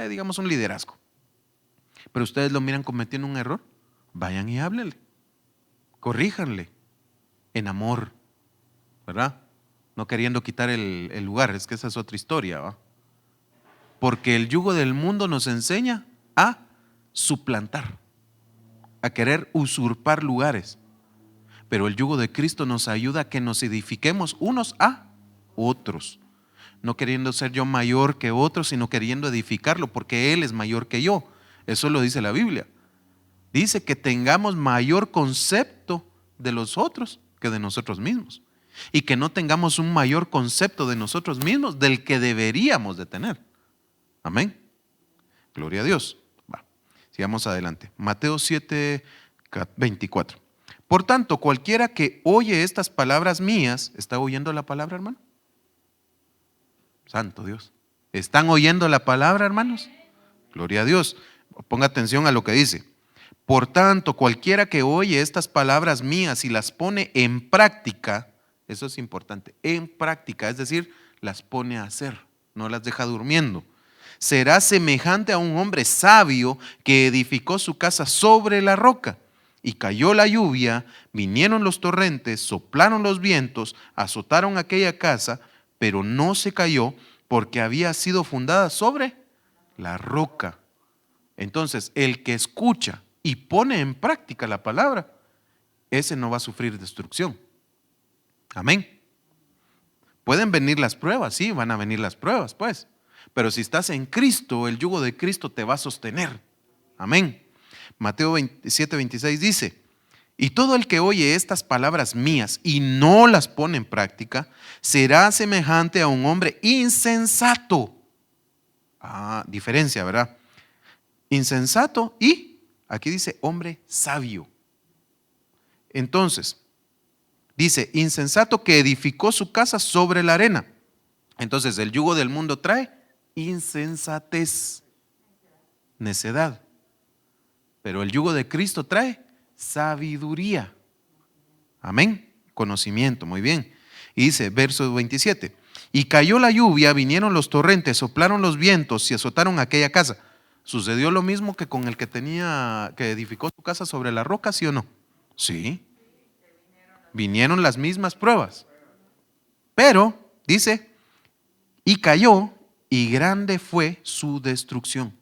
digamos un liderazgo. Pero ustedes lo miran cometiendo un error, vayan y háblenle, corríjanle en amor, ¿verdad? No queriendo quitar el lugar, es que esa es otra historia, ¿va? Porque el yugo del mundo nos enseña a suplantar, a querer usurpar lugares. Pero el yugo de Cristo nos ayuda a que nos edifiquemos unos a otros. No queriendo ser yo mayor que otros, sino queriendo edificarlo, porque Él es mayor que yo. Eso lo dice la Biblia. Dice que tengamos mayor concepto de los otros que de nosotros mismos. Y que no tengamos un mayor concepto de nosotros mismos del que deberíamos de tener. Amén. Gloria a Dios. Va, sigamos adelante. Mateo 7:24. Por tanto, cualquiera que oye estas palabras mías, ¿está oyendo la palabra, hermano? Santo Dios. ¿Están oyendo la palabra, hermanos? Gloria a Dios. Ponga atención a lo que dice. Por tanto, cualquiera que oye estas palabras mías y las pone en práctica, eso es importante, en práctica, es decir, las pone a hacer, no las deja durmiendo. Será semejante a un hombre sabio que edificó su casa sobre la roca. Y cayó la lluvia, vinieron los torrentes, soplaron los vientos, azotaron aquella casa, pero no se cayó porque había sido fundada sobre la roca. Entonces, el que escucha y pone en práctica la palabra, ese no va a sufrir destrucción. Amén. Pueden venir las pruebas, sí, van a venir las pruebas, pues. Pero si estás en Cristo, el yugo de Cristo te va a sostener. Amén. Mateo 7:26 dice, y todo el que oye estas palabras mías y no las pone en práctica, será semejante a un hombre insensato. Diferencia, ¿verdad? Insensato y, aquí dice, hombre sabio. Entonces, dice, insensato que edificó su casa sobre la arena. Entonces, el yugo del mundo trae insensatez, necedad. Pero el yugo de Cristo trae sabiduría. Amén. Conocimiento, muy bien. Y dice, verso 27. Y cayó la lluvia, vinieron los torrentes, soplaron los vientos y azotaron aquella casa. ¿Sucedió lo mismo que con el que edificó su casa sobre la roca, sí o no? Sí. Vinieron las mismas pruebas. Pero, dice, y cayó y grande fue su destrucción.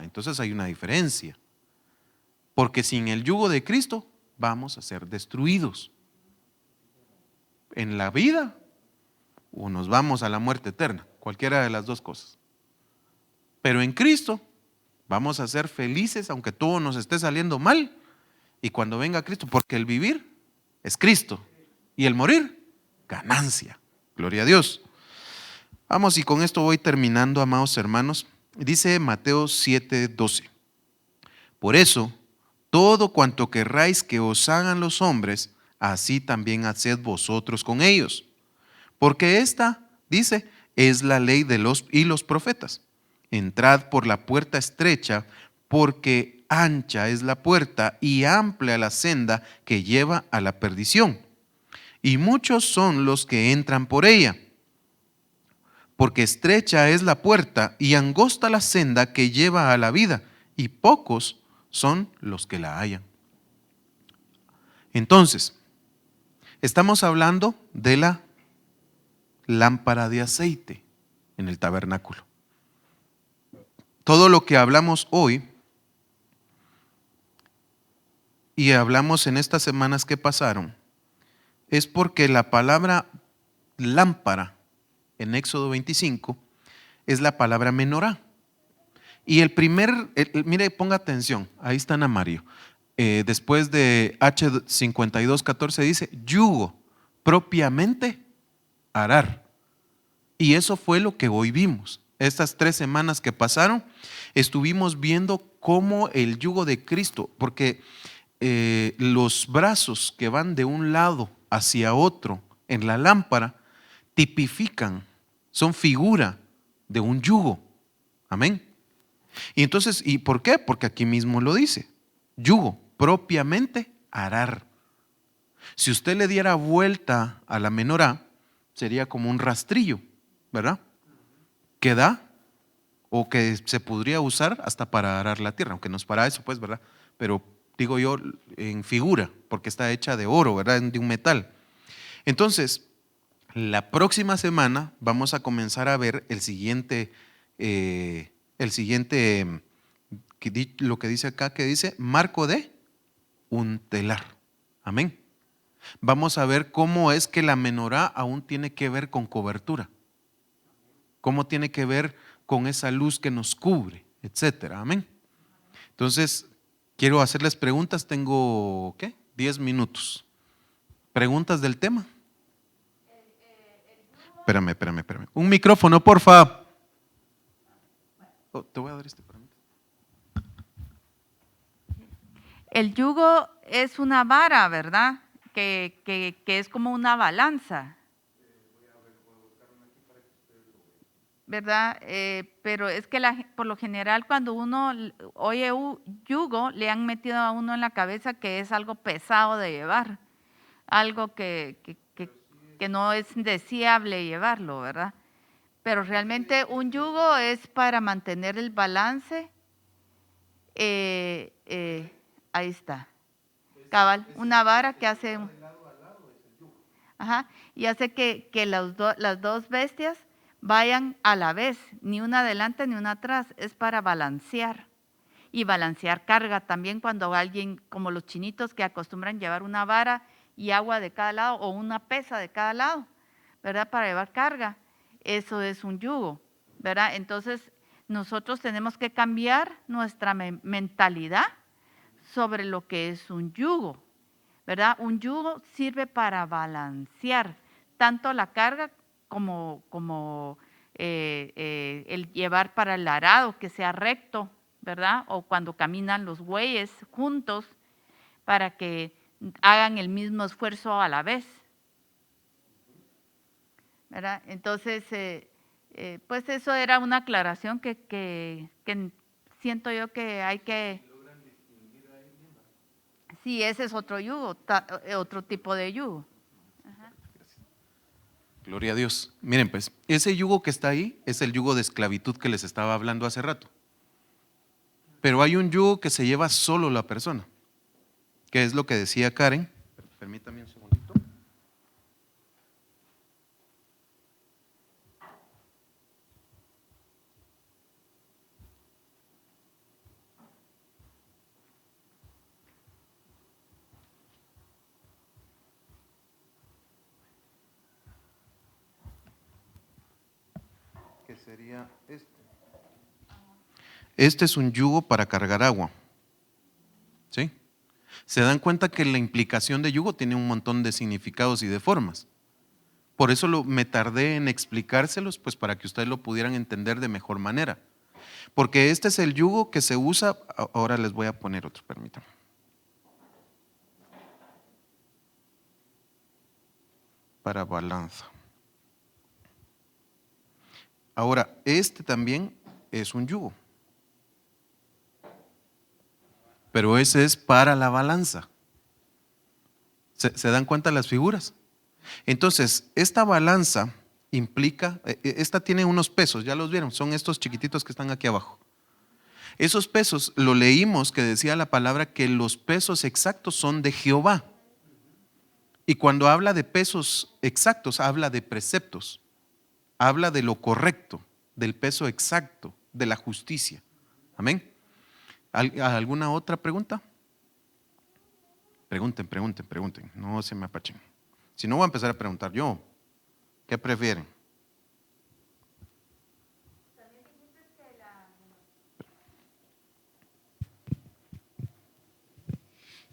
Entonces hay una diferencia. Porque sin el yugo de Cristo vamos a ser destruidos en la vida o nos vamos a la muerte eterna, cualquiera de las dos cosas. Pero en Cristo vamos a ser felices aunque todo nos esté saliendo mal y cuando venga Cristo, porque el vivir es Cristo y el morir, ganancia. Gloria a Dios. Vamos, y con esto voy terminando, amados hermanos. Dice Mateo 7:12. Por eso, todo cuanto querráis que os hagan los hombres, así también haced vosotros con ellos. Porque esta, dice, es la ley de los profetas. Entrad por la puerta estrecha, porque ancha es la puerta y amplia la senda que lleva a la perdición. Y muchos son los que entran por ella. Porque estrecha es la puerta y angosta la senda que lleva a la vida, y pocos son los que la hallan. Entonces, estamos hablando de la lámpara de aceite en el tabernáculo. Todo lo que hablamos hoy y hablamos en estas semanas que pasaron es porque la palabra lámpara en Éxodo 25 es la palabra menorá. Y mire, ponga atención, ahí está Ana Mario. Después de H52:14 dice, yugo, propiamente arar. Y eso fue lo que hoy vimos. Estas 3 semanas que pasaron, estuvimos viendo cómo el yugo de Cristo, porque los brazos que van de un lado hacia otro en la lámpara, tipifican, son figura de un yugo. Amén. Y entonces, ¿y por qué? Porque aquí mismo lo dice, yugo, propiamente arar. Si usted le diera vuelta a la menorá, sería como un rastrillo, ¿verdad? Que da o que se podría usar hasta para arar la tierra, aunque no es para eso, pues, ¿verdad? Pero digo yo en figura, porque está hecha de oro, ¿verdad? De un metal. Entonces, la próxima semana vamos a comenzar a ver lo que dice acá, que dice marco de un telar. Amén. Vamos a ver cómo es que la menorá aún tiene que ver con cobertura, cómo tiene que ver con esa luz que nos cubre, etcétera. Amén. Entonces, quiero hacerles preguntas. Tengo, 10 minutos. ¿Preguntas del tema? Espérame. Un micrófono, porfa. Te voy a dar este para mí. El yugo es una vara, ¿verdad? Que es como una balanza, ¿verdad? Pero es que por lo general cuando uno oye yugo, le han metido a uno en la cabeza que es algo pesado de llevar, algo que no es deseable llevarlo, ¿verdad? Pero realmente un yugo es para mantener el balance. Ahí está. Cabal, una vara que hace, ajá, y hace que las dos bestias vayan a la vez, ni una adelante ni una atrás, es para balancear. Y balancear carga también cuando alguien, como los chinitos que acostumbran llevar una vara y agua de cada lado o una pesa de cada lado, ¿verdad? Para llevar carga. Eso es un yugo, ¿verdad? Entonces, nosotros tenemos que cambiar nuestra mentalidad sobre lo que es un yugo, ¿verdad? Un yugo sirve para balancear tanto la carga como el llevar para el arado, que sea recto, ¿verdad? O cuando caminan los bueyes juntos para que hagan el mismo esfuerzo a la vez, ¿verdad? Entonces, pues eso era una aclaración que siento yo que hay que... Sí, ese es otro yugo, otro tipo de yugo. Ajá. Gloria a Dios. Miren pues, ese yugo que está ahí es el yugo de esclavitud que les estaba hablando hace rato. Pero hay un yugo que se lleva solo la persona, que es lo que decía Karen. Permítame un segundito. Que sería este. Este es un yugo para cargar agua. ¿Sí? Se dan cuenta que la implicación de yugo tiene un montón de significados y de formas. Por eso me tardé en explicárselos, pues para que ustedes lo pudieran entender de mejor manera. Porque este es el yugo que se usa. Ahora les voy a poner otro, permítanme. Para balanza. Ahora, este también es un yugo. Pero ese es para la balanza. ¿Se dan cuenta las figuras? Entonces, esta balanza implica, esta tiene unos pesos, ya los vieron, son estos chiquititos que están aquí abajo. Esos pesos, lo leímos que decía la palabra que los pesos exactos son de Jehová. Y cuando habla de pesos exactos, habla de preceptos, habla de lo correcto, del peso exacto, de la justicia. Amén. ¿Alguna otra pregunta? Pregunten, no se me apachen. Si no, voy a empezar a preguntar yo. ¿Qué prefieren?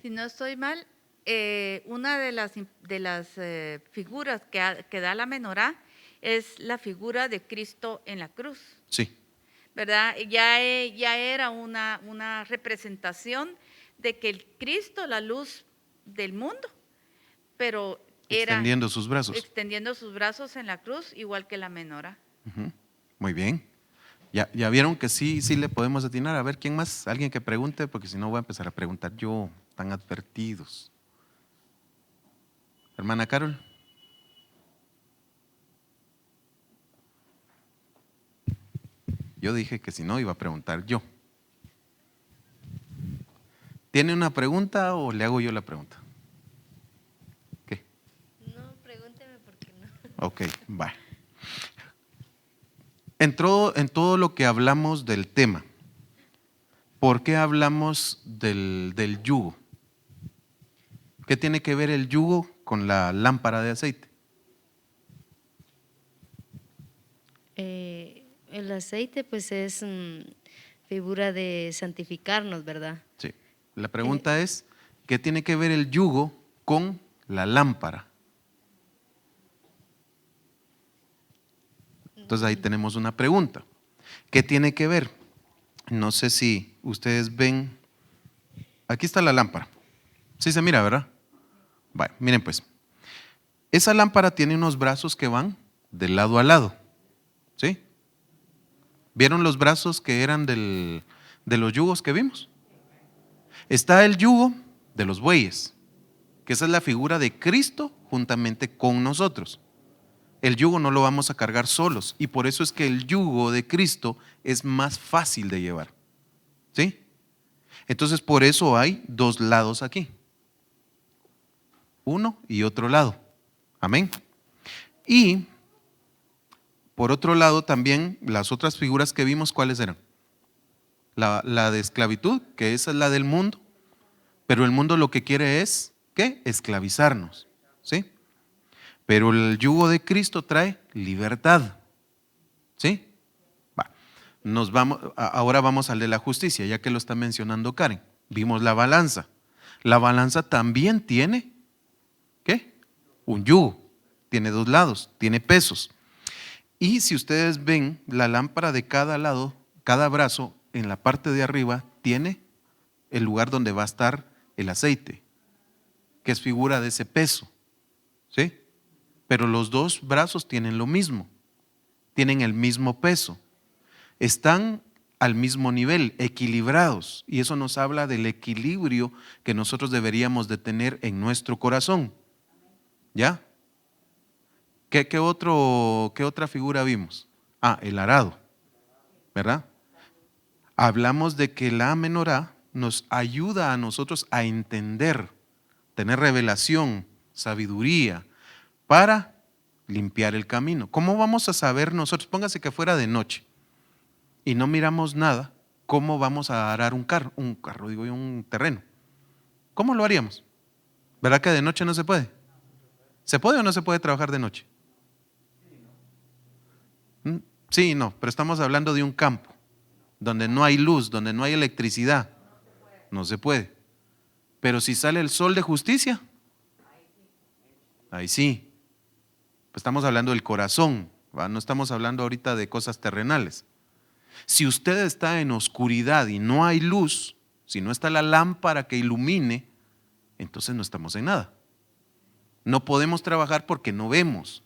Si no estoy mal, una de las figuras que da la menorá es la figura de Cristo en la cruz. Sí. ¿Verdad? Ya era una representación de que el Cristo, la luz del mundo, pero era extendiendo sus brazos en la cruz, igual que la menorá. Muy bien. Ya vieron que sí le podemos atinar. A ver, ¿quién más? Alguien que pregunte, porque si no voy a empezar a preguntar yo. Están advertidos. Hermana Carol. Yo dije que si no iba a preguntar yo. ¿Tiene una pregunta o le hago yo la pregunta? ¿Qué? No, pregúnteme por qué no. Ok, va. En todo lo que hablamos del tema, ¿por qué hablamos del yugo? ¿Qué tiene que ver el yugo con la lámpara de aceite? El aceite pues es figura de santificarnos, ¿verdad? Sí. La pregunta es, ¿qué tiene que ver el yugo con la lámpara? Entonces ahí tenemos una pregunta. ¿Qué tiene que ver? No sé si ustedes ven, aquí está la lámpara. Sí se mira, ¿verdad? Vale, miren pues. Esa lámpara tiene unos brazos que van de lado a lado. ¿Sí? ¿Vieron los brazos que eran de los yugos que vimos? Está el yugo de los bueyes, que esa es la figura de Cristo juntamente con nosotros. El yugo no lo vamos a cargar solos y por eso es que el yugo de Cristo es más fácil de llevar. ¿Sí? Entonces por eso hay dos lados aquí. Uno y otro lado. Amén. Y por otro lado también las otras figuras que vimos, ¿cuáles eran? La de esclavitud, que esa es la del mundo, pero el mundo lo que quiere es, ¿qué? Esclavizarnos. ¿Sí? Pero el yugo de Cristo trae libertad. ¿Sí? Va. Ahora vamos al de la justicia, ya que lo está mencionando Karen. Vimos la balanza. La balanza también tiene, ¿qué? Un yugo. Tiene dos lados, tiene pesos. Y si ustedes ven la lámpara de cada lado, cada brazo, en la parte de arriba, tiene el lugar donde va a estar el aceite, que es figura de ese peso. ¿Sí? Pero los dos brazos tienen lo mismo, tienen el mismo peso, están al mismo nivel, equilibrados, y eso nos habla del equilibrio que nosotros deberíamos de tener en nuestro corazón. ¿Ya? ¿Qué otra figura vimos? El arado, ¿verdad? Hablamos de que la menorá nos ayuda a nosotros a entender, tener revelación, sabiduría, para limpiar el camino. ¿Cómo vamos a saber nosotros? Póngase que fuera de noche y no miramos nada, ¿cómo vamos a arar un terreno? ¿Cómo lo haríamos? ¿Verdad que de noche no se puede? ¿Se puede o no se puede trabajar de noche? Sí y no, pero estamos hablando de un campo donde no hay luz, donde no hay electricidad. No se puede. Pero si sale el sol de justicia, ahí sí. Estamos hablando del corazón, ¿va? No estamos hablando ahorita de cosas terrenales. Si usted está en oscuridad y no hay luz, si no está la lámpara que ilumine, entonces no estamos en nada. No podemos trabajar porque no vemos,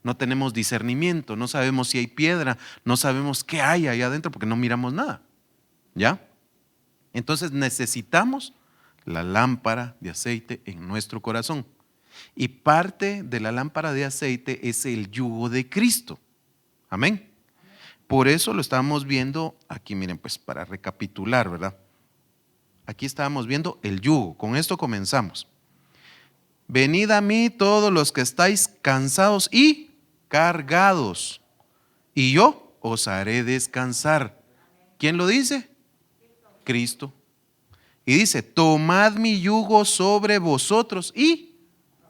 no tenemos discernimiento, no sabemos si hay piedra, no sabemos qué hay ahí adentro porque no miramos nada. ¿Ya? Entonces necesitamos la lámpara de aceite en nuestro corazón. Y parte de la lámpara de aceite es el yugo de Cristo. Amén. Por eso lo estábamos viendo aquí, miren, pues para recapitular, ¿verdad? Aquí estábamos viendo el yugo. Con esto comenzamos. Venid a mí todos los que estáis cansados y cargados, y yo os haré descansar. ¿Quién lo dice? Cristo. Y dice, tomad mi yugo sobre vosotros y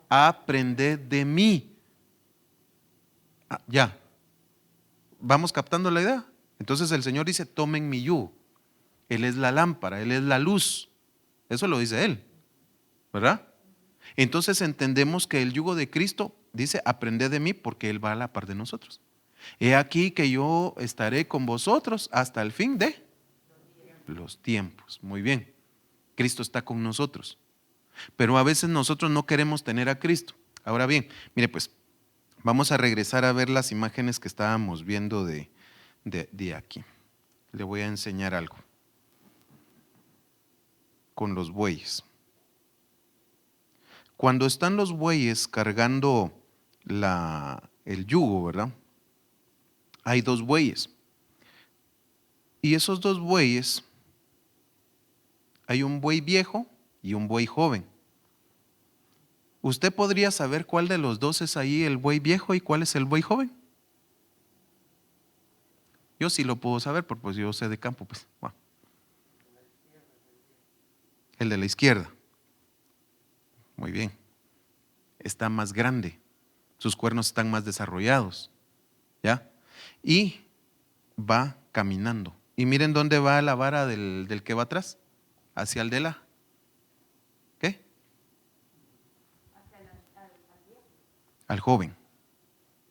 aprended de mí. Ya, ¿vamos captando la idea? Entonces el Señor dice, tomen mi yugo. Él es la lámpara, Él es la luz. Eso lo dice Él, ¿verdad? Entonces entendemos que el yugo de Cristo dice, aprended de mí porque Él va a la par de nosotros. He aquí que yo estaré con vosotros hasta el fin de los tiempos. Muy bien, Cristo está con nosotros. Pero a veces nosotros no queremos tener a Cristo. Ahora bien, mire pues, vamos a regresar a ver las imágenes que estábamos viendo de aquí. Le voy a enseñar algo. Con los bueyes. Cuando están los bueyes cargando el yugo, ¿verdad? Hay dos bueyes. Y esos dos bueyes, hay un buey viejo y un buey joven. ¿Usted podría saber cuál de los dos es ahí el buey viejo y cuál es el buey joven? Yo sí lo puedo saber porque pues yo sé de campo, pues. Bueno. El de la izquierda. Muy bien. Está más grande. Sus cuernos están más desarrollados. ¿Ya? Y va caminando. Y miren dónde va la vara del que va atrás. Hacia el de la. ¿Qué? Al joven.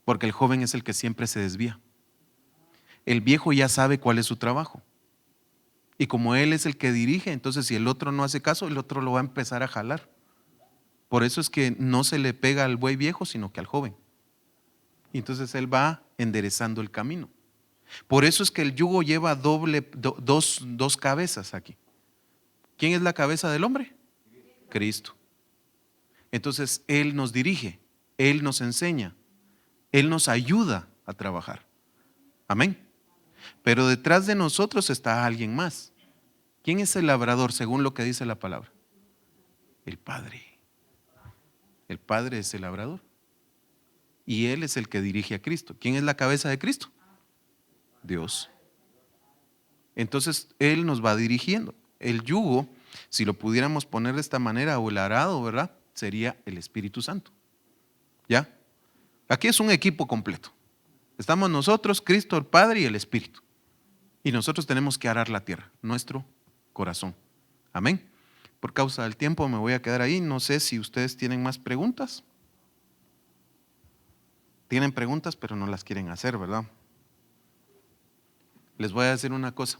Porque el joven es el que siempre se desvía. El viejo ya sabe cuál es su trabajo. Y como él es el que dirige, entonces si el otro no hace caso, el otro lo va a empezar a jalar. Por eso es que no se le pega al buey viejo, sino que al joven. Y entonces él va enderezando el camino. Por eso es que el yugo lleva dos cabezas aquí. ¿Quién es la cabeza del hombre? Cristo. Entonces Él nos dirige, Él nos enseña, Él nos ayuda a trabajar. Amén. Pero detrás de nosotros está alguien más. ¿Quién es el labrador según lo que dice la palabra? El Padre. El Padre es el labrador. Y Él es el que dirige a Cristo. ¿Quién es la cabeza de Cristo? Dios. Entonces Él nos va dirigiendo. El yugo, si lo pudiéramos poner de esta manera, o el arado, ¿verdad? Sería el Espíritu Santo. ¿Ya? Aquí es un equipo completo. Estamos nosotros, Cristo, el Padre y el Espíritu. Y nosotros tenemos que arar la tierra, nuestro corazón. Amén. Por causa del tiempo me voy a quedar ahí. No sé si ustedes tienen más preguntas. Tienen preguntas, pero no las quieren hacer, ¿verdad? Les voy a decir una cosa.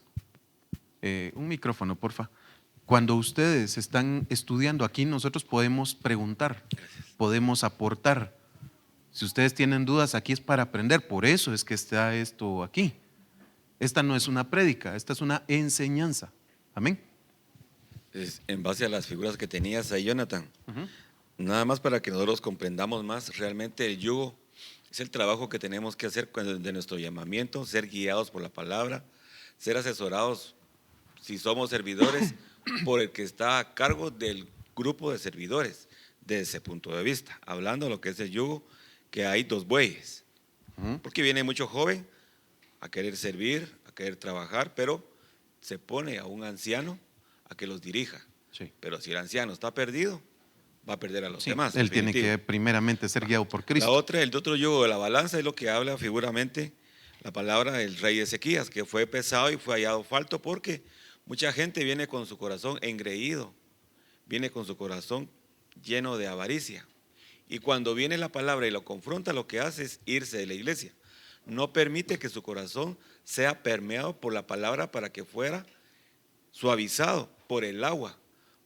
Un micrófono, porfa. Cuando ustedes están estudiando aquí, nosotros podemos preguntar, podemos aportar. Si ustedes tienen dudas, aquí es para aprender. Por eso es que está esto aquí. Esta no es una prédica, esta es una enseñanza. Amén. En base a las figuras que tenías ahí, Jonathan, nada más para que nosotros comprendamos más, realmente el yugo es el trabajo que tenemos que hacer de nuestro llamamiento, ser guiados por la palabra, ser asesorados, si somos servidores, por el que está a cargo del grupo de servidores, desde ese punto de vista. Hablando de lo que es el yugo, que hay dos bueyes, porque viene mucho joven a querer servir, a querer trabajar, pero se pone a un anciano a que los dirija. Sí. Pero si el anciano está perdido, va a perder a los Sí, demás. él tiene definitivo. que primeramente ser guiado por Cristo. El otro yugo de la balanza es lo que habla figuramente la palabra del rey Ezequías, que fue pesado y fue hallado falto porque mucha gente viene con su corazón engreído, viene con su corazón lleno de avaricia Y cuando viene la palabra y lo confronta, lo que hace es irse de la iglesia. No permite que su corazón sea permeado por la palabra para que fuera suavizado por el agua.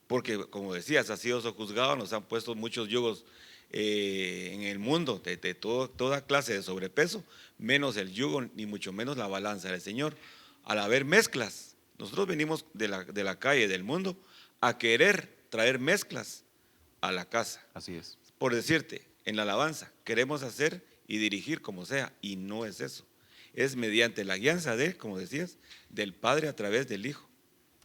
Porque, como decías, ha sido sojuzgado, nos han puesto muchos yugos en el mundo de toda clase de sobrepeso, menos el yugo, ni mucho menos la balanza del Señor. Al haber mezclas, nosotros venimos de la calle, del mundo, a querer traer mezclas a la casa. Así es. Por decirte, en la alabanza, queremos hacer y dirigir como sea, y no es eso. Es mediante la guianza como decías, del Padre a través del Hijo.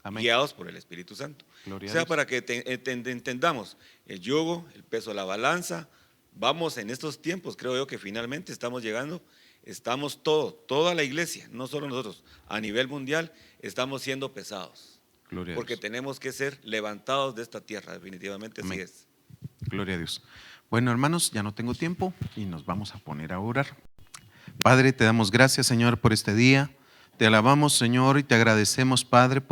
Amén. Guiados por el Espíritu Santo. Gloria o sea, a Dios. para que entendamos el yugo, el peso de la balanza, vamos en estos tiempos, creo yo que finalmente estamos llegando, estamos toda la iglesia, no solo nosotros, a nivel mundial estamos siendo pesados. Gloria a porque Dios. tenemos que ser levantados de esta tierra, definitivamente. Amén. Así es. Gloria a Dios. Bueno, hermanos, ya no tengo tiempo y nos vamos a poner a orar. Padre, te damos gracias, Señor, por este día. Te alabamos, Señor, y te agradecemos, Padre, por